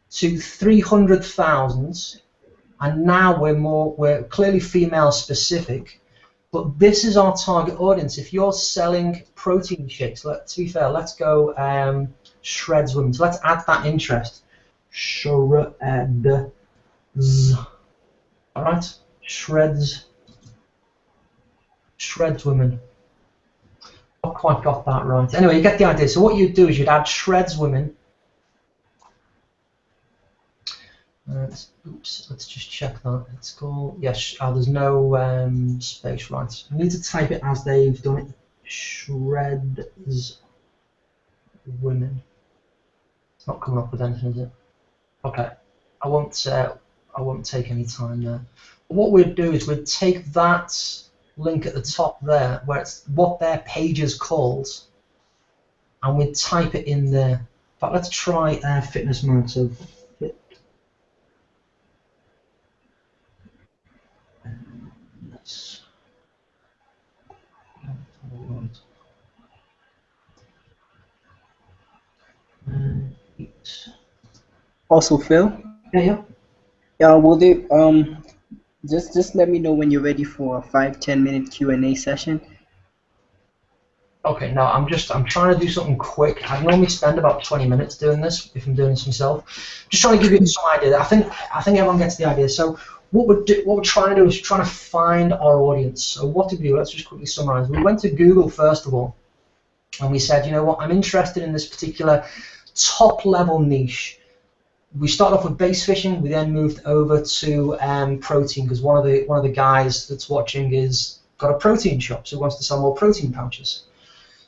to 300,000, and now we're clearly female specific. But this is our target audience. If you're selling protein shakes, to be fair, let's go shreds women. So let's add that interest. Shreds. All right, shreds women. Not quite got that right. Anyway, you get the idea. So what you'd do is you'd add shreds women. Oops, let's just check that. It's called, yes, there's no space, right. I need to type it as they've done it. Shreds women. It's not coming up with anything, is it? Okay, I won't take any time there. What we'd do is we'd take that link at the top there, where it's what their page is called, and we'd type it in there. But let's try fitness mode. So fit. Also, Phil. Yeah. Yeah, will they just let me know when you're ready for a 5-10 minute Q&A session. Okay, no, I'm trying to do something quick. I normally spend about 20 minutes doing this if I'm doing this myself. Just trying to give you some idea. I think everyone gets the idea. So what we're trying to do is trying to find our audience. So what did we do? Let's just quickly summarize. We went to Google first of all, and we said, you know what, I'm interested in this particular top level niche. We started off with base fishing. We then moved over to protein, because one of the guys that's watching is got a protein shop, so he wants to sell more protein pouches.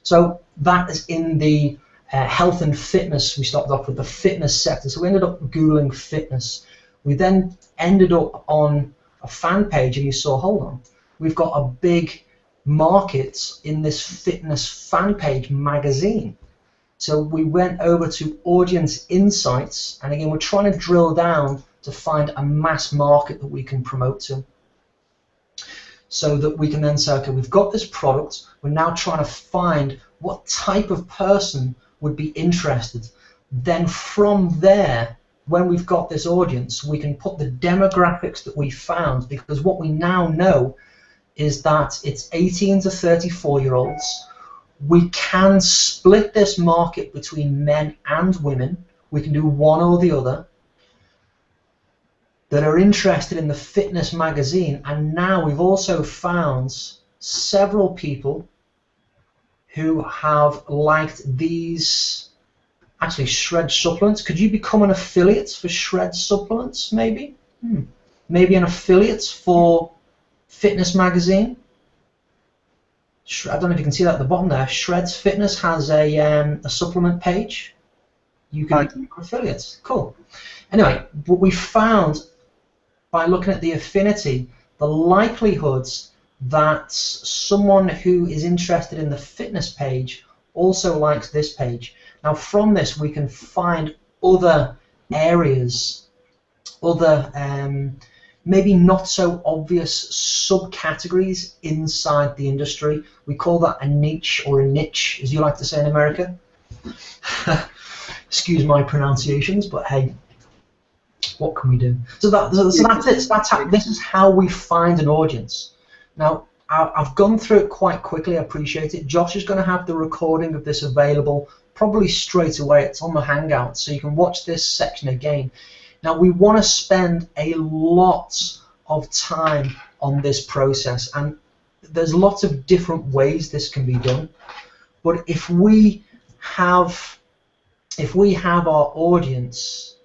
So that is in the health and fitness. We started off with the fitness sector. So we ended up Googling fitness. We then ended up on a fan page, and you saw, hold on, we've got a big market in this fitness fan page magazine. So we went over to audience insights, and again, we're trying to drill down to find a mass market that we can promote to, so that we can then say, okay, we've got this product, we're now trying to find what type of person would be interested. Then from there, when we've got this audience, we can put the demographics that we found, because what we now know is that it's 18 to 34-year-olds. We can split this market between men and women. We can do one or the other, that are interested in the fitness magazine. And now we've also found several people who have liked these, actually, Shred supplements. Could you become an affiliate for Shred supplements, maybe? Maybe an affiliate for fitness magazine. I don't know if you can see that at the bottom there. Shred's Fitness has a supplement page. You can become affiliates. Cool. Anyway, what we found by looking at the affinity, the likelihoods that someone who is interested in the fitness page also likes this page. Now from this we can find other areas, other maybe not so obvious subcategories inside the industry. We call that a niche, or a niche, as you like to say in America. Excuse my pronunciations, but hey, what can we do? So that's it. This is how we find an audience. Now, I've gone through it quite quickly. I appreciate it. Josh is going to have the recording of this available probably straight away. It's on the Hangout, so you can watch this section again. Now, we want to spend a lot of time on this process, and there's lots of different ways this can be done. But if we have our audience,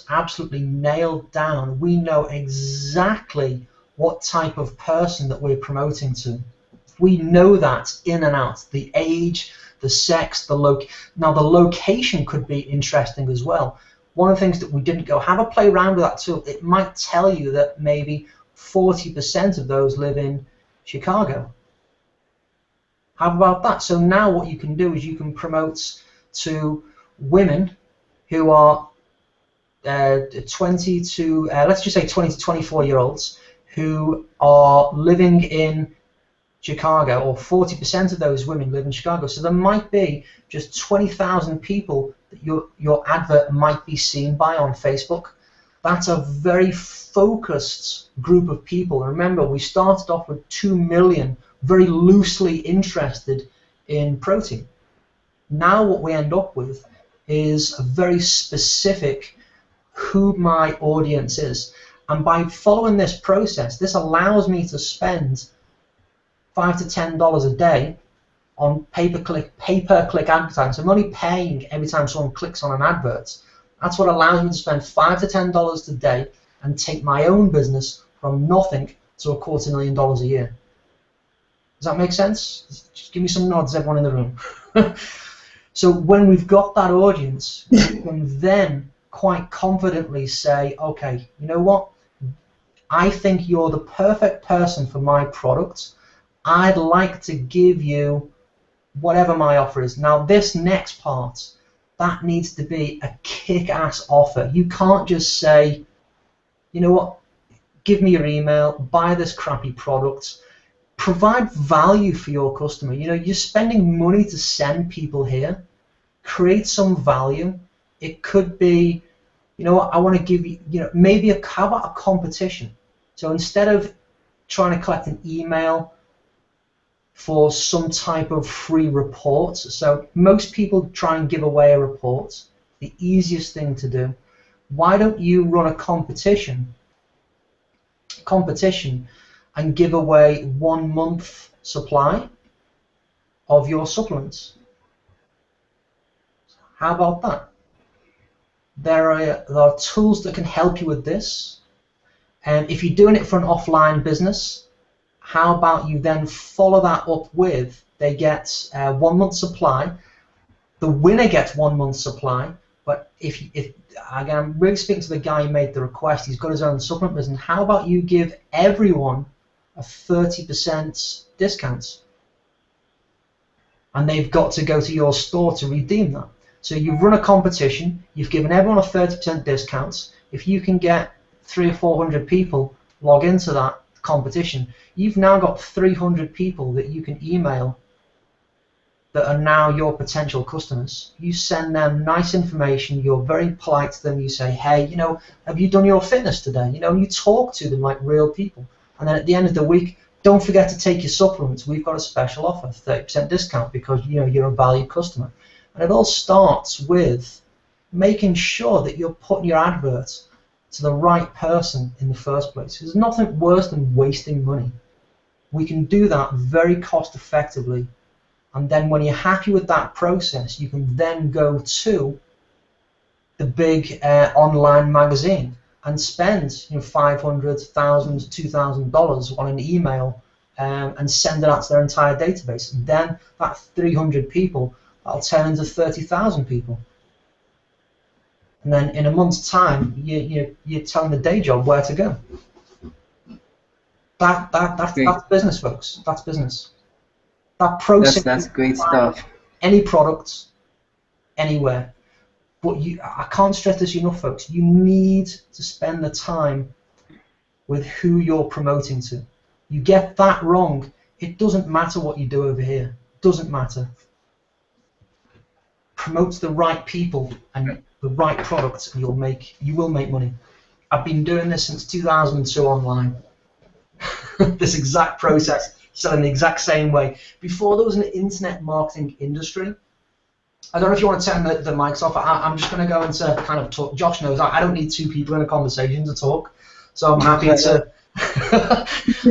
absolutely nailed down. We know exactly what type of person that we're promoting to. We know that in and out. The age, the sex, now the location could be interesting as well. One of the things that we didn't go, have a play around with that tool. It might tell you that maybe 40% of those live in Chicago. How about that? So now what you can do is you can promote to women who are 20 to, let's just say 20 to 24-year-olds who are living in Chicago, or 40% of those women live in Chicago. So there might be just 20,000 people that your advert might be seen by on Facebook. That's a very focused group of people. Remember, we started off with 2 million very loosely interested in protein. Now what we end up with is a very specific who my audience is. And by following this process, this allows me to spend $5 to $10 a day on pay-per-click advertising. So I'm only paying every time someone clicks on an advert. That's what allows me to spend $5 to $10 a day and take my own business from nothing to $250,000 a year. Does that make sense? Just give me some nods, everyone in the room. So when we've got that audience, we can then quite confidently say, okay, you know what? I think you're the perfect person for my product. I'd like to give you whatever my offer is. Now this next part, that needs to be a kick-ass offer. You can't just say, you know what, give me your email, buy this crappy product. Provide value for your customer. You know, you're spending money to send people here. Create some value. It could be, you know what, I want to give you, you know, maybe a competition. So instead of trying to collect an email for some type of free report, so most people try and give away a report, the easiest thing to do. Why don't you run a competition and give away 1 month supply of your supplements? How about that? There are tools that can help you with this. And if you're doing it for an offline business, how about you then follow that up with, they get 1 month supply, the winner gets 1 month supply, but if again, I'm really speaking to the guy who made the request. He's got his own supplement business. How about you give everyone a 30% discount? And they've got to go to your store to redeem that. So you've run a competition, you've given everyone a 30% discount. If you can get 300 or 400 people log into that competition, you've now got 300 people that you can email that are now your potential customers. You send them nice information, you're very polite to them, you say, hey, you know, have you done your fitness today? You know, and you talk to them like real people. And then at the end of the week, don't forget to take your supplements. We've got a special offer, 30% discount, because you know you're a valued customer. And it all starts with making sure that you're putting your advert to the right person in the first place. There's nothing worse than wasting money. We can do that very cost effectively. And then when you're happy with that process, you can then go to the big online magazine and spend $500, $1,000, $2,000 on an email and send it out to their entire database. And then that 300 people, that'll turn into 30,000 people. And then in a month's time, you're telling the day job where to go. That's business, folks. That's business. That process. That's great stuff. Any product, anywhere. But I can't stress this enough, folks. You need to spend the time with who you're promoting to. You get that wrong, it doesn't matter what you do over here. It doesn't matter. Promote to the right people and the right products, and you will make money. I've been doing this since 2002 online. This exact process, selling the exact same way. Before there was an internet marketing industry. I don't know if you want to turn the mics off. I'm just going to go into kind of talk. Josh knows I don't need two people in a conversation to talk, so I'm happy to.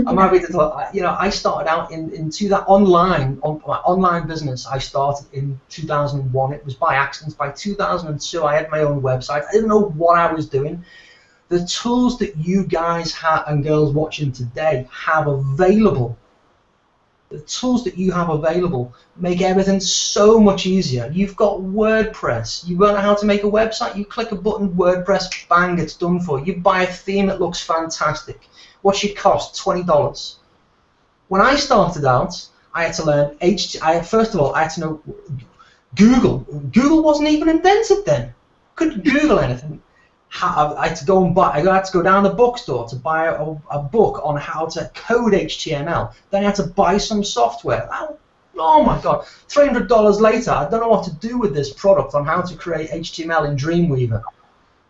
I'm happy to talk. You know, I started out into that online business. I started in 2001. It was by accident. By 2002, I had my own website. I didn't know what I was doing. The tools that you guys have and girls watching today have available. The tools that you have available make everything so much easier. You've got WordPress. You learn how to make a website. You click a button, WordPress, bang, it's done for you. You buy a theme, it looks fantastic. What's your cost? $20. When I started out, I had to learn first of all, I had to know Google. Google wasn't even invented then. Couldn't Google anything. I had to go and buy. I had to go down the bookstore to buy a book on how to code HTML. Then I had to buy some software. Oh my God! $300 later, I don't know what to do with this product on how to create HTML in Dreamweaver.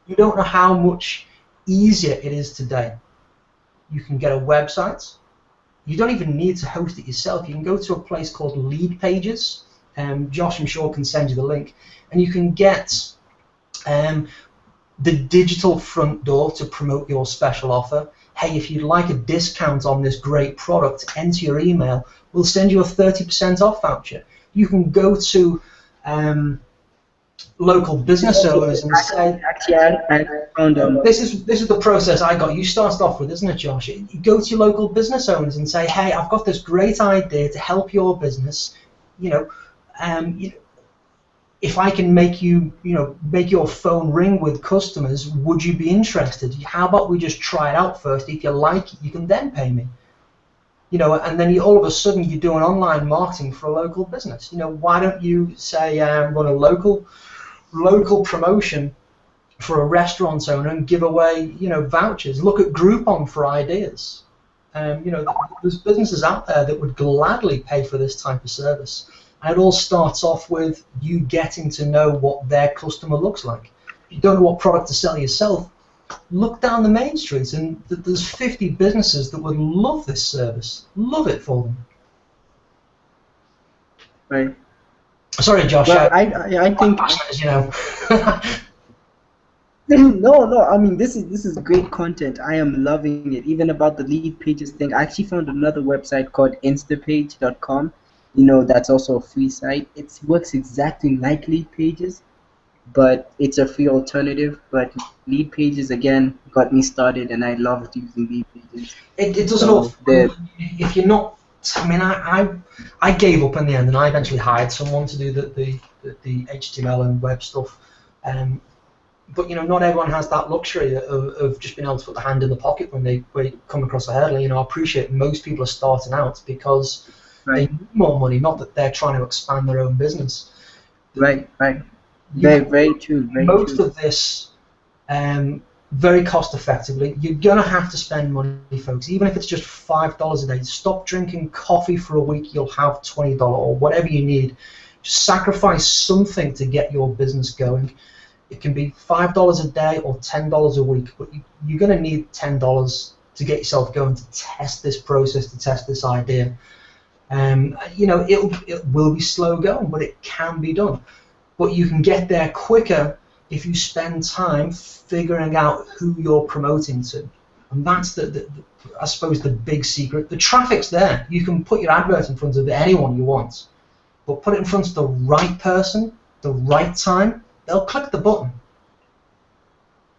You don't know how much easier it is today. You can get a website. You don't even need to host it yourself. You can go to a place called Lead Pages. Josh, I'm sure, can send you the link, and you can get the digital front door to promote your special offer. Hey, if you'd like a discount on this great product, enter your email. We'll send you a 30% off voucher. You can go to local business owners and say, this is the process I got. You started off with, isn't it, Josh? You go to your local business owners and say, hey, I've got this great idea to help your business. If I can make your phone ring with customers, would you be interested? How about we just try it out first? If you like it, you can then pay me. And then all of a sudden you're doing online marketing for a local business. Why don't you say run a local promotion for a restaurant owner and give away vouchers? Look at Groupon for ideas. There's businesses out there that would gladly pay for this type of service. And it all starts off with you getting to know what their customer looks like. If you don't know what product to sell yourself, look down the main street, and there's 50 businesses that would love this service. Love it for them. Right. Sorry, Josh. Well, I think No. I mean, this is great content. I am loving it. Even about the Lead Pages thing, I actually found another website called Instapage.com. That's also a free site. It works exactly like Lead Pages, but it's a free alternative. But Lead Pages, again, got me started, and I loved using Lead Pages. It doesn't all. If you're not, I mean, I gave up in the end, and I eventually hired someone to do the HTML and web stuff. but not everyone has that luxury of just being able to put the hand in the pocket when they come across a hurdle. I appreciate most people are starting out because they need more money, not that they're trying to expand their own business. Right. Very true. Most of this very cost effectively. You're gonna have to spend money, folks, even if it's just $5 a day. Stop drinking coffee for a week, you'll have $20 or whatever you need. Just sacrifice something to get your business going. It can be $5 a day or $10 a week, but you're gonna need $10 to get yourself going, to test this process, to test this idea. It will be slow going, but it can be done. But you can get there quicker if you spend time figuring out who you're promoting to. And that's I suppose the big secret. The traffic's there. You can put your advert in front of anyone you want, but put it in front of the right person, the right time, they'll click the button.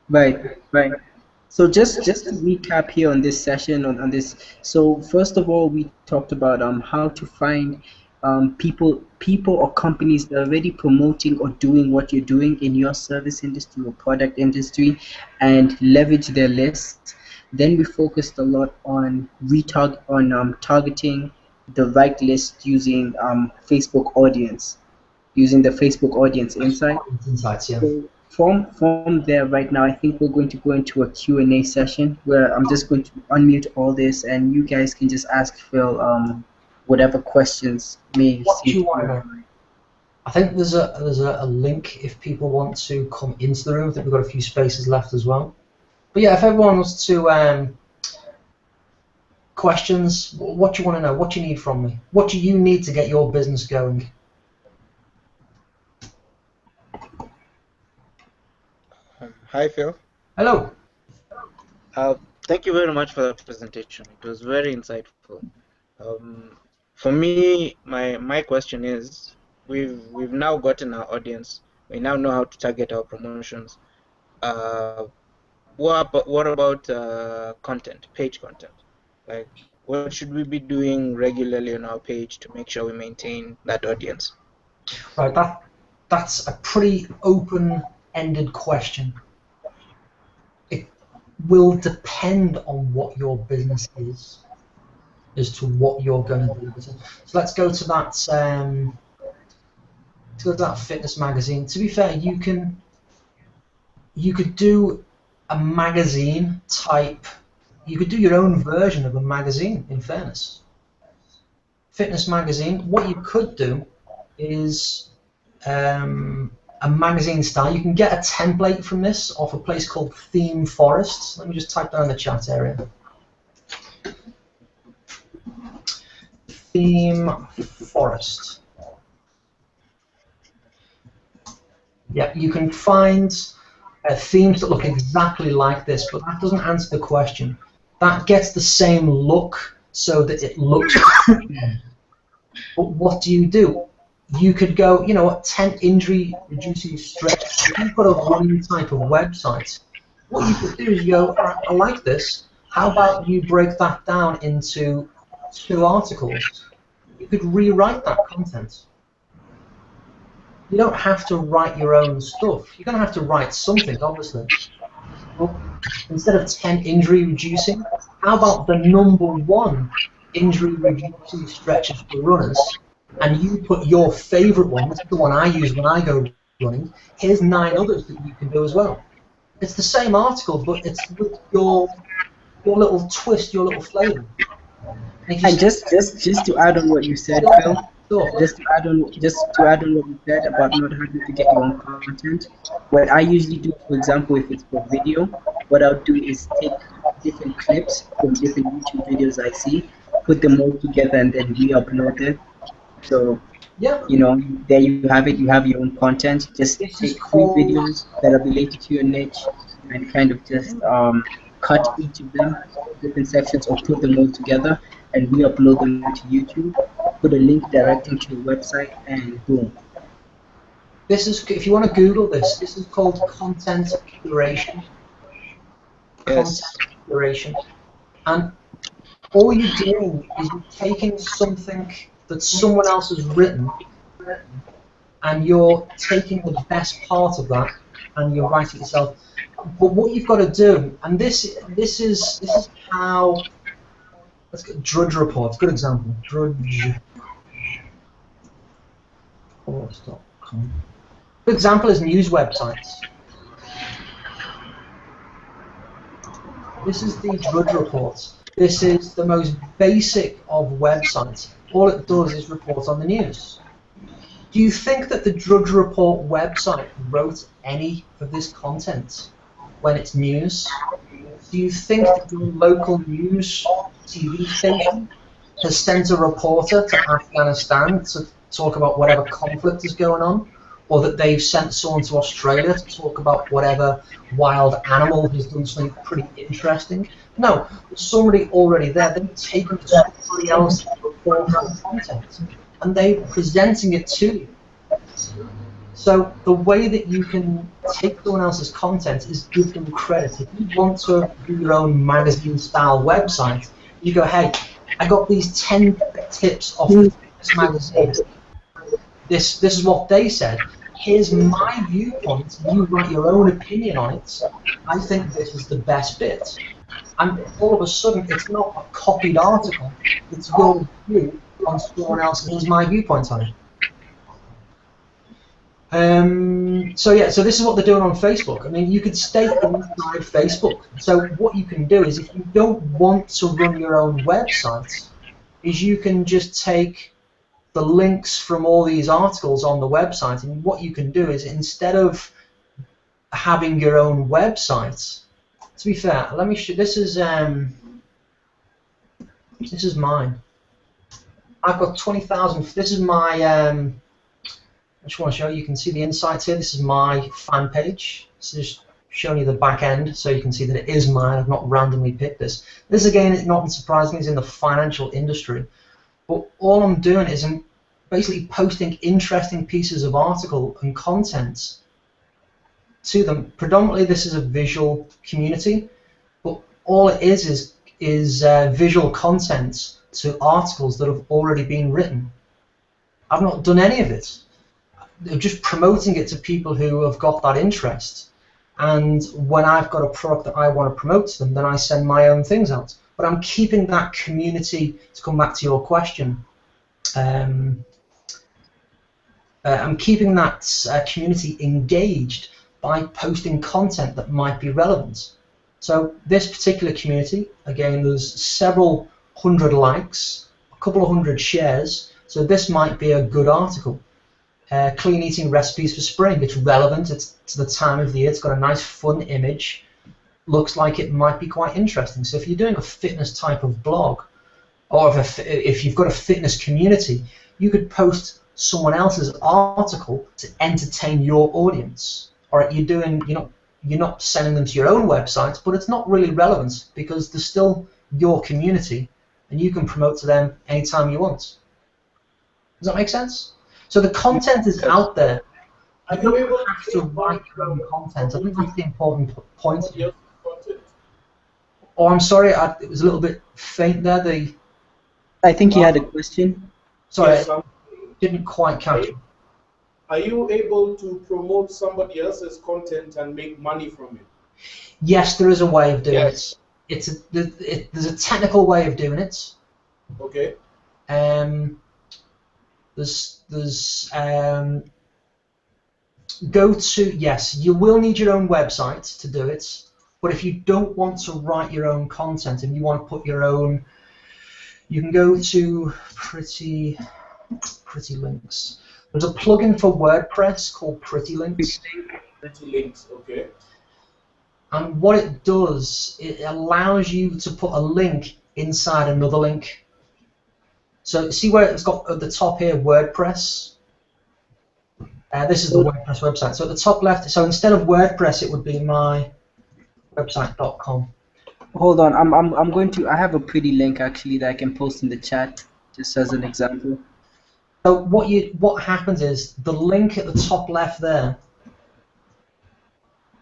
Right. So just to recap here on this session, on this. So first of all, we talked about how to find people or companies that are already promoting or doing what you're doing in your service industry or product industry, and leverage their lists. Then we focused a lot on targeting the right list using Facebook audience, using the Facebook audience Insights, yeah. So from there right now, I think we're going to go into a Q&A session where I'm just going to unmute all this and you guys can just ask Phil whatever questions may What do seem you want to know? I think there's a link if people want to come into the room. I think we've got a few spaces left as well. But yeah, if everyone wants to questions, what do you want to know? What do you need from me? What do you need to get your business going? Hi, Phil. Hello. Thank you very much for the presentation. It was very insightful. For me, my question is, we've now gotten our audience. We now know how to target our promotions. What about content, page content? Like, what should we be doing regularly on our page to make sure we maintain that audience? Right, that's a pretty open-ended question. It will depend on what your business is as to what you're going to do. So let's go to that. Fitness magazine. To be fair, you could do a magazine type. You could do your own version of a magazine. In fairness, fitness magazine. What you could do is a magazine style. You can get a template from this off a place called Theme Forest. Let me just type that in the chat area. Theme Forest. Yeah, you can find themes that look exactly like this, but that doesn't answer the question. That gets the same look so that it looks but what do? You could go, 10 injury reducing stretch. If you've got a running type of website, what you could do is you go, all right, I like this. How about you break that down into 2 articles? You could rewrite that content. You don't have to write your own stuff. You're going to have to write something, obviously. Well, instead of 10 injury reducing, how about the #1 injury reducing stretches for runners? And you put your favorite one, this is the one I use when I go running. Here's 9 others that you can do as well. It's the same article, but it's with your little twist, your little flavor. And just to add on what you said, Phil, just to add on what you said about not having to get your own content, what I usually do, for example, if it's for video, what I'll do is take different clips from different YouTube videos I see, put them all together, and then re-upload it. So, yeah, there you have it. You have your own content. Just take 3 videos that are related to your niche and kind of just cut each of them, different sections, or put them all together and re-upload them to YouTube. Put a link directing to your website, and boom. This is, if you want to Google this, this is called content curation. Yes. Content curation. And all you're doing is you're taking something that someone else has written, and you're taking the best part of that and you write it yourself. But what you've got to do, and this is how. Let's get Drudge Reports. Good example. DrudgeReports.com. Good example is news websites. This is the Drudge Reports. This is the most basic of websites. All it does is report on the news. Do you think that the Drudge Report website wrote any of this content when it's news? Do you think that your local news TV station has sent a reporter to Afghanistan to talk about whatever conflict is going on? Or that they've sent someone to Australia to talk about whatever wild animal has done something pretty interesting? No, there's somebody already there. They've taken somebody else's report on content and they're presenting it to you. So the way that you can take someone else's content is give them credit. If you want to do your own magazine-style website, you go, hey, I got these 10 tips off this magazine. This is what they said. Here's my viewpoint. You write your own opinion on it. I think this is the best bit. And all of a sudden, it's not a copied article. It's your view on someone else. Here's my viewpoint on it. So this is what they're doing on Facebook. I mean, you could stay inside Facebook. So what you can do is, if you don't want to run your own website, is you can just take the links from all these articles on the website, and what you can do is, instead of having your own website, to be fair, let me show. This is mine. I've got 20,000. This is my. I just want to show you. You can see the insights here. This is my fan page. So just showing you the back end, so you can see that it is mine. I've not randomly picked this. This again, not surprisingly, is in the financial industry. But all I'm doing is I'm basically posting interesting pieces of article and content to them. Predominantly, this is a visual community, but all it is visual content to articles that have already been written. I've not done any of it. They're just promoting it to people who have got that interest. And when I've got a product that I want to promote to them, then I send my own things out. But I'm keeping that community, to come back to your question, I'm keeping that community engaged by posting content that might be relevant. So this particular community, again, there's several hundred likes, a couple of hundred shares, so this might be a good article. Clean eating recipes for spring. It's relevant, it's to the time of the year, it's got a nice fun image, looks like it might be quite interesting. So if you're doing a fitness type of blog, or if you've got a fitness community, you could post someone else's article to entertain your audience. Or you're not sending them to your own website, but it's not really relevant because they're still your community and you can promote to them anytime you want. Does that make sense? So the content is out there. You don't have to write your own content. I think that's the important point. Oh, I'm sorry, it was a little bit faint there. I think you had a question. Sorry, Yes, I didn't quite catch it. Are you able to promote somebody else's content and make money from it? Yes, there is a way of doing it. There's a technical way of doing it. Okay. Yes, you will need your own website to do it, but if you don't want to write your own content and you want to put your own, you can go to Pretty Links. There's a plugin for WordPress called Pretty Links. Pretty Links, okay. And what it does, it allows you to put a link inside another link. So see where it's got at the top here, WordPress? This is the WordPress website. So at the top left, so instead of WordPress, it would be mywebsite.com. Hold on, I'm going to. I have a pretty link actually that I can post in the chat, just as an example. So what happens is the link at the top left there.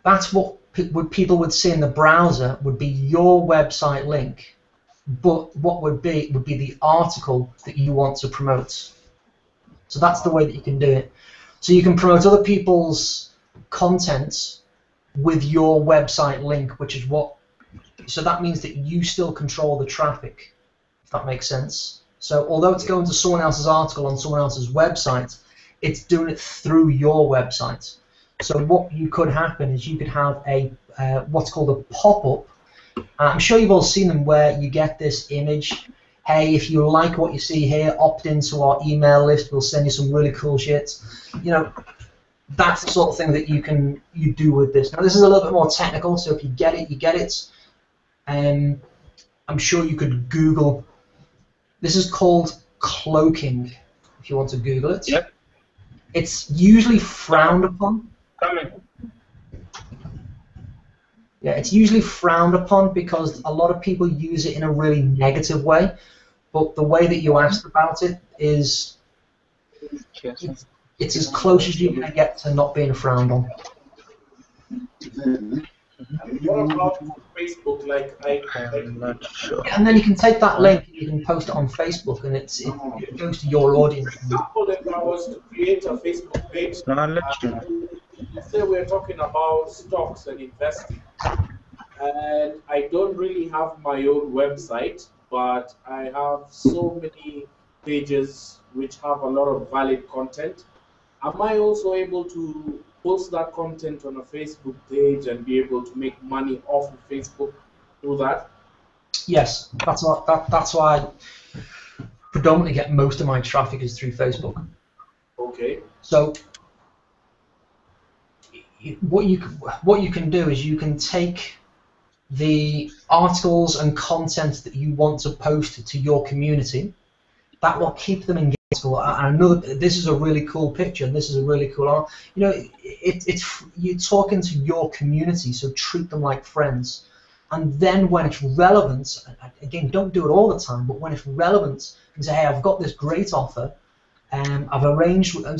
That's what people would see in the browser would be your website link. But what would be the article that you want to promote. So that's the way that you can do it. So you can promote other people's content with your website link, which is what. So that means that you still control the traffic, if that makes sense. So although it's going to someone else's article on someone else's website, it's doing it through your website. So what you could happen is you could have a what's called a pop-up. I'm sure you've all seen them where you get this image. Hey, if you like what you see here, opt into our email list. We'll send you some really cool shit. You know, that's the sort of thing that you do with this. Now this is a little bit more technical, so if you get it, you get it. I'm sure you could Google. This is called cloaking. If you want to Google it. Yep. It's usually frowned upon. Coming. Yeah, it's usually frowned upon because a lot of people use it in a really negative way. But the way that you asked about it is, it's as close as you can get to not being frowned on. What about Facebook? Like I'm not sure. And then you can take that link and you can post it on Facebook, and it goes to your audience. for example, if I was to create a Facebook page, No, I'll let you know. let's say we're talking about stocks and investing, and I don't really have my own website, but I have so many pages which have a lot of valid content. Am I also able to post that content on a Facebook page and be able to make money off of Facebook through that? Yes, that's why I predominantly get most of my traffic is through Facebook. Okay. So what you can do is you can take the articles and content that you want to post to your community. That will keep them engaged. And this is a really cool picture, and this is a really cool art. You know, it's you're talking to your community, so treat them like friends. And then when it's relevant, again, don't do it all the time, but when it's relevant, you can say, hey, I've got this great offer. I've arranged and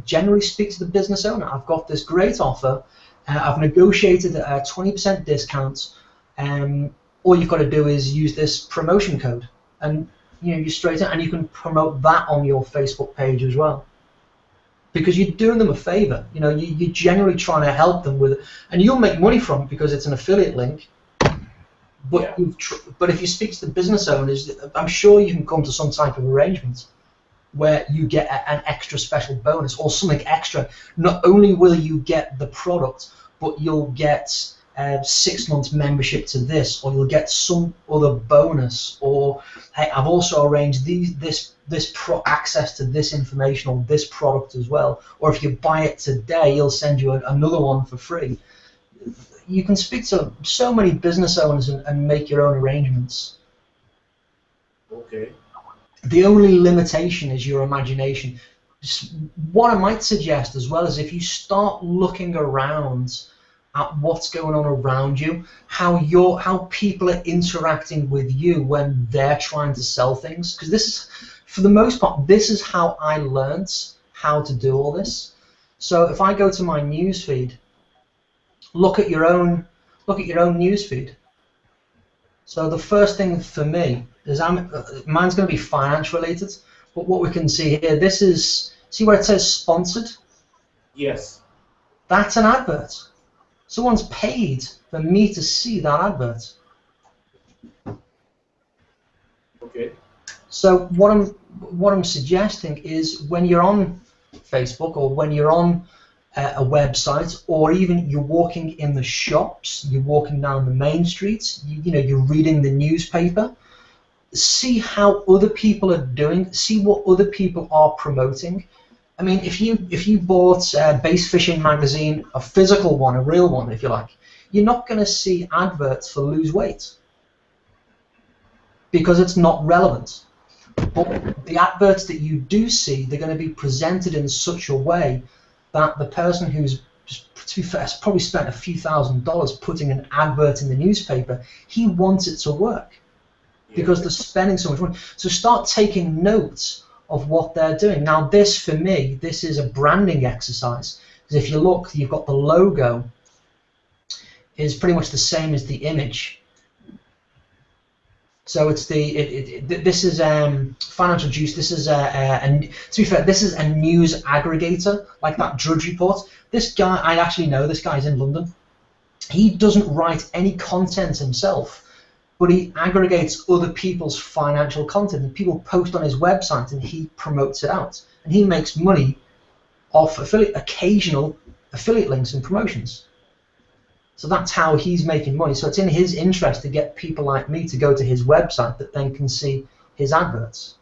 generally speak to the business owner. I've got this great offer. I've negotiated a 20% discount. All you've got to do is use this promotion code, and you straight in, and you can promote that on your Facebook page as well. Because you're doing them a favor. You're generally trying to help them with it, and you'll make money from it because it's an affiliate link. But but if you speak to the business owners, I'm sure you can come to some type of arrangement where you get an extra special bonus or something extra. Not only will you get the product, but you'll get 6 months membership to this, or you'll get some other bonus, or hey, I've also arranged access to this information on this product as well. Or if you buy it today, you'll send you another one for free. You can speak to so many business owners and make your own arrangements. Okay. The only limitation is your imagination. What I might suggest as well is if you start looking around at what's going on around you, how people are interacting with you when they're trying to sell things. Because this is, for the most part, this is how I learned how to do all this. So if I go to my newsfeed, look at your own newsfeed. So the first thing for me is mine's going to be finance related, but what we can see here, see where it says sponsored? Yes. That's an advert. Someone's paid for me to see that advert. Okay. So what I'm suggesting is when you're on Facebook or when you're on a website, or even you're walking in the shops, you're walking down the main streets, you're reading the newspaper, see how other people are doing, see what other people are promoting. I mean, if you bought Base Fishing magazine, a physical one, a real one, if you like, you're not going to see adverts for lose weight because it's not relevant. But the adverts that you do see, they're going to be presented in such a way that the person who's, to be fair, has probably spent a few $1,000s putting an advert in the newspaper, he wants it to work because they're spending so much money. So start taking notes of what they're doing. Now this, for me, this is a branding exercise. Because if you look, you've got the logo is pretty much the same as the image. So it's this is Financial Juice. This is to be fair, this is a news aggregator like that Drudge Report. This guy, I actually know this guy's in London. he doesn't write any content himself, but he aggregates other people's financial content, and people post on his website and he promotes it out. And he makes money off occasional affiliate links and promotions. So that's how he's making money. So it's in his interest to get people like me to go to his website that then can see his adverts.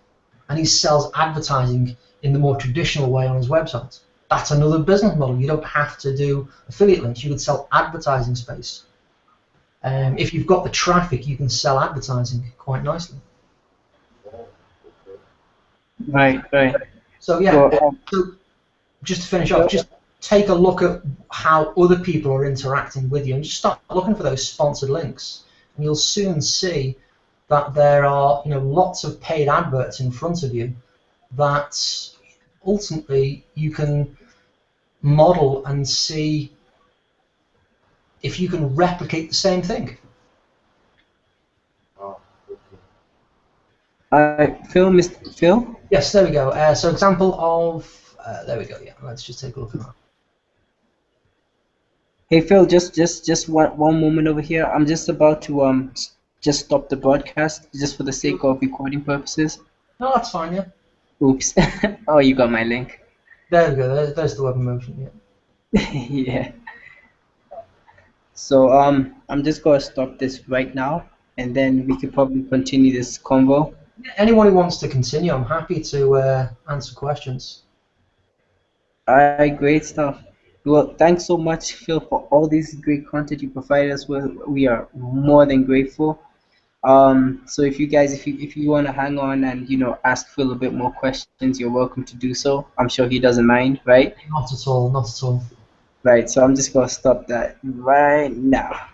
And he sells advertising in the more traditional way on his website. That's another business model. You don't have to do affiliate links. You could sell advertising space. If you've got the traffic, you can sell advertising quite nicely. Right. So yeah, so just to finish off, just take a look at how other people are interacting with you and just start looking for those sponsored links. And you'll soon see that there are lots of paid adverts in front of you that ultimately you can model and see if you can replicate the same thing. Phil, Mr. Phil? Yes, there we go. So example of, there we go, yeah, let's just take a look at that. Hey Phil, just one moment over here. I'm just about to just stop the broadcast just for the sake of recording purposes. No, that's fine, yeah. Oops. Oh, you got my link. There we go, there's the web motion, yeah. Yeah. So I'm just gonna stop this right now, and then we could probably continue this convo. Anyone who wants to continue, I'm happy to answer questions. Alright, great stuff. Well, thanks so much, Phil, for all this great content you provided us with. We are more than grateful. So if you guys, if you want to hang on and ask Phil a bit more questions, you're welcome to do so. I'm sure he doesn't mind, right? Not at all, not at all. Right. So I'm just gonna stop that right now.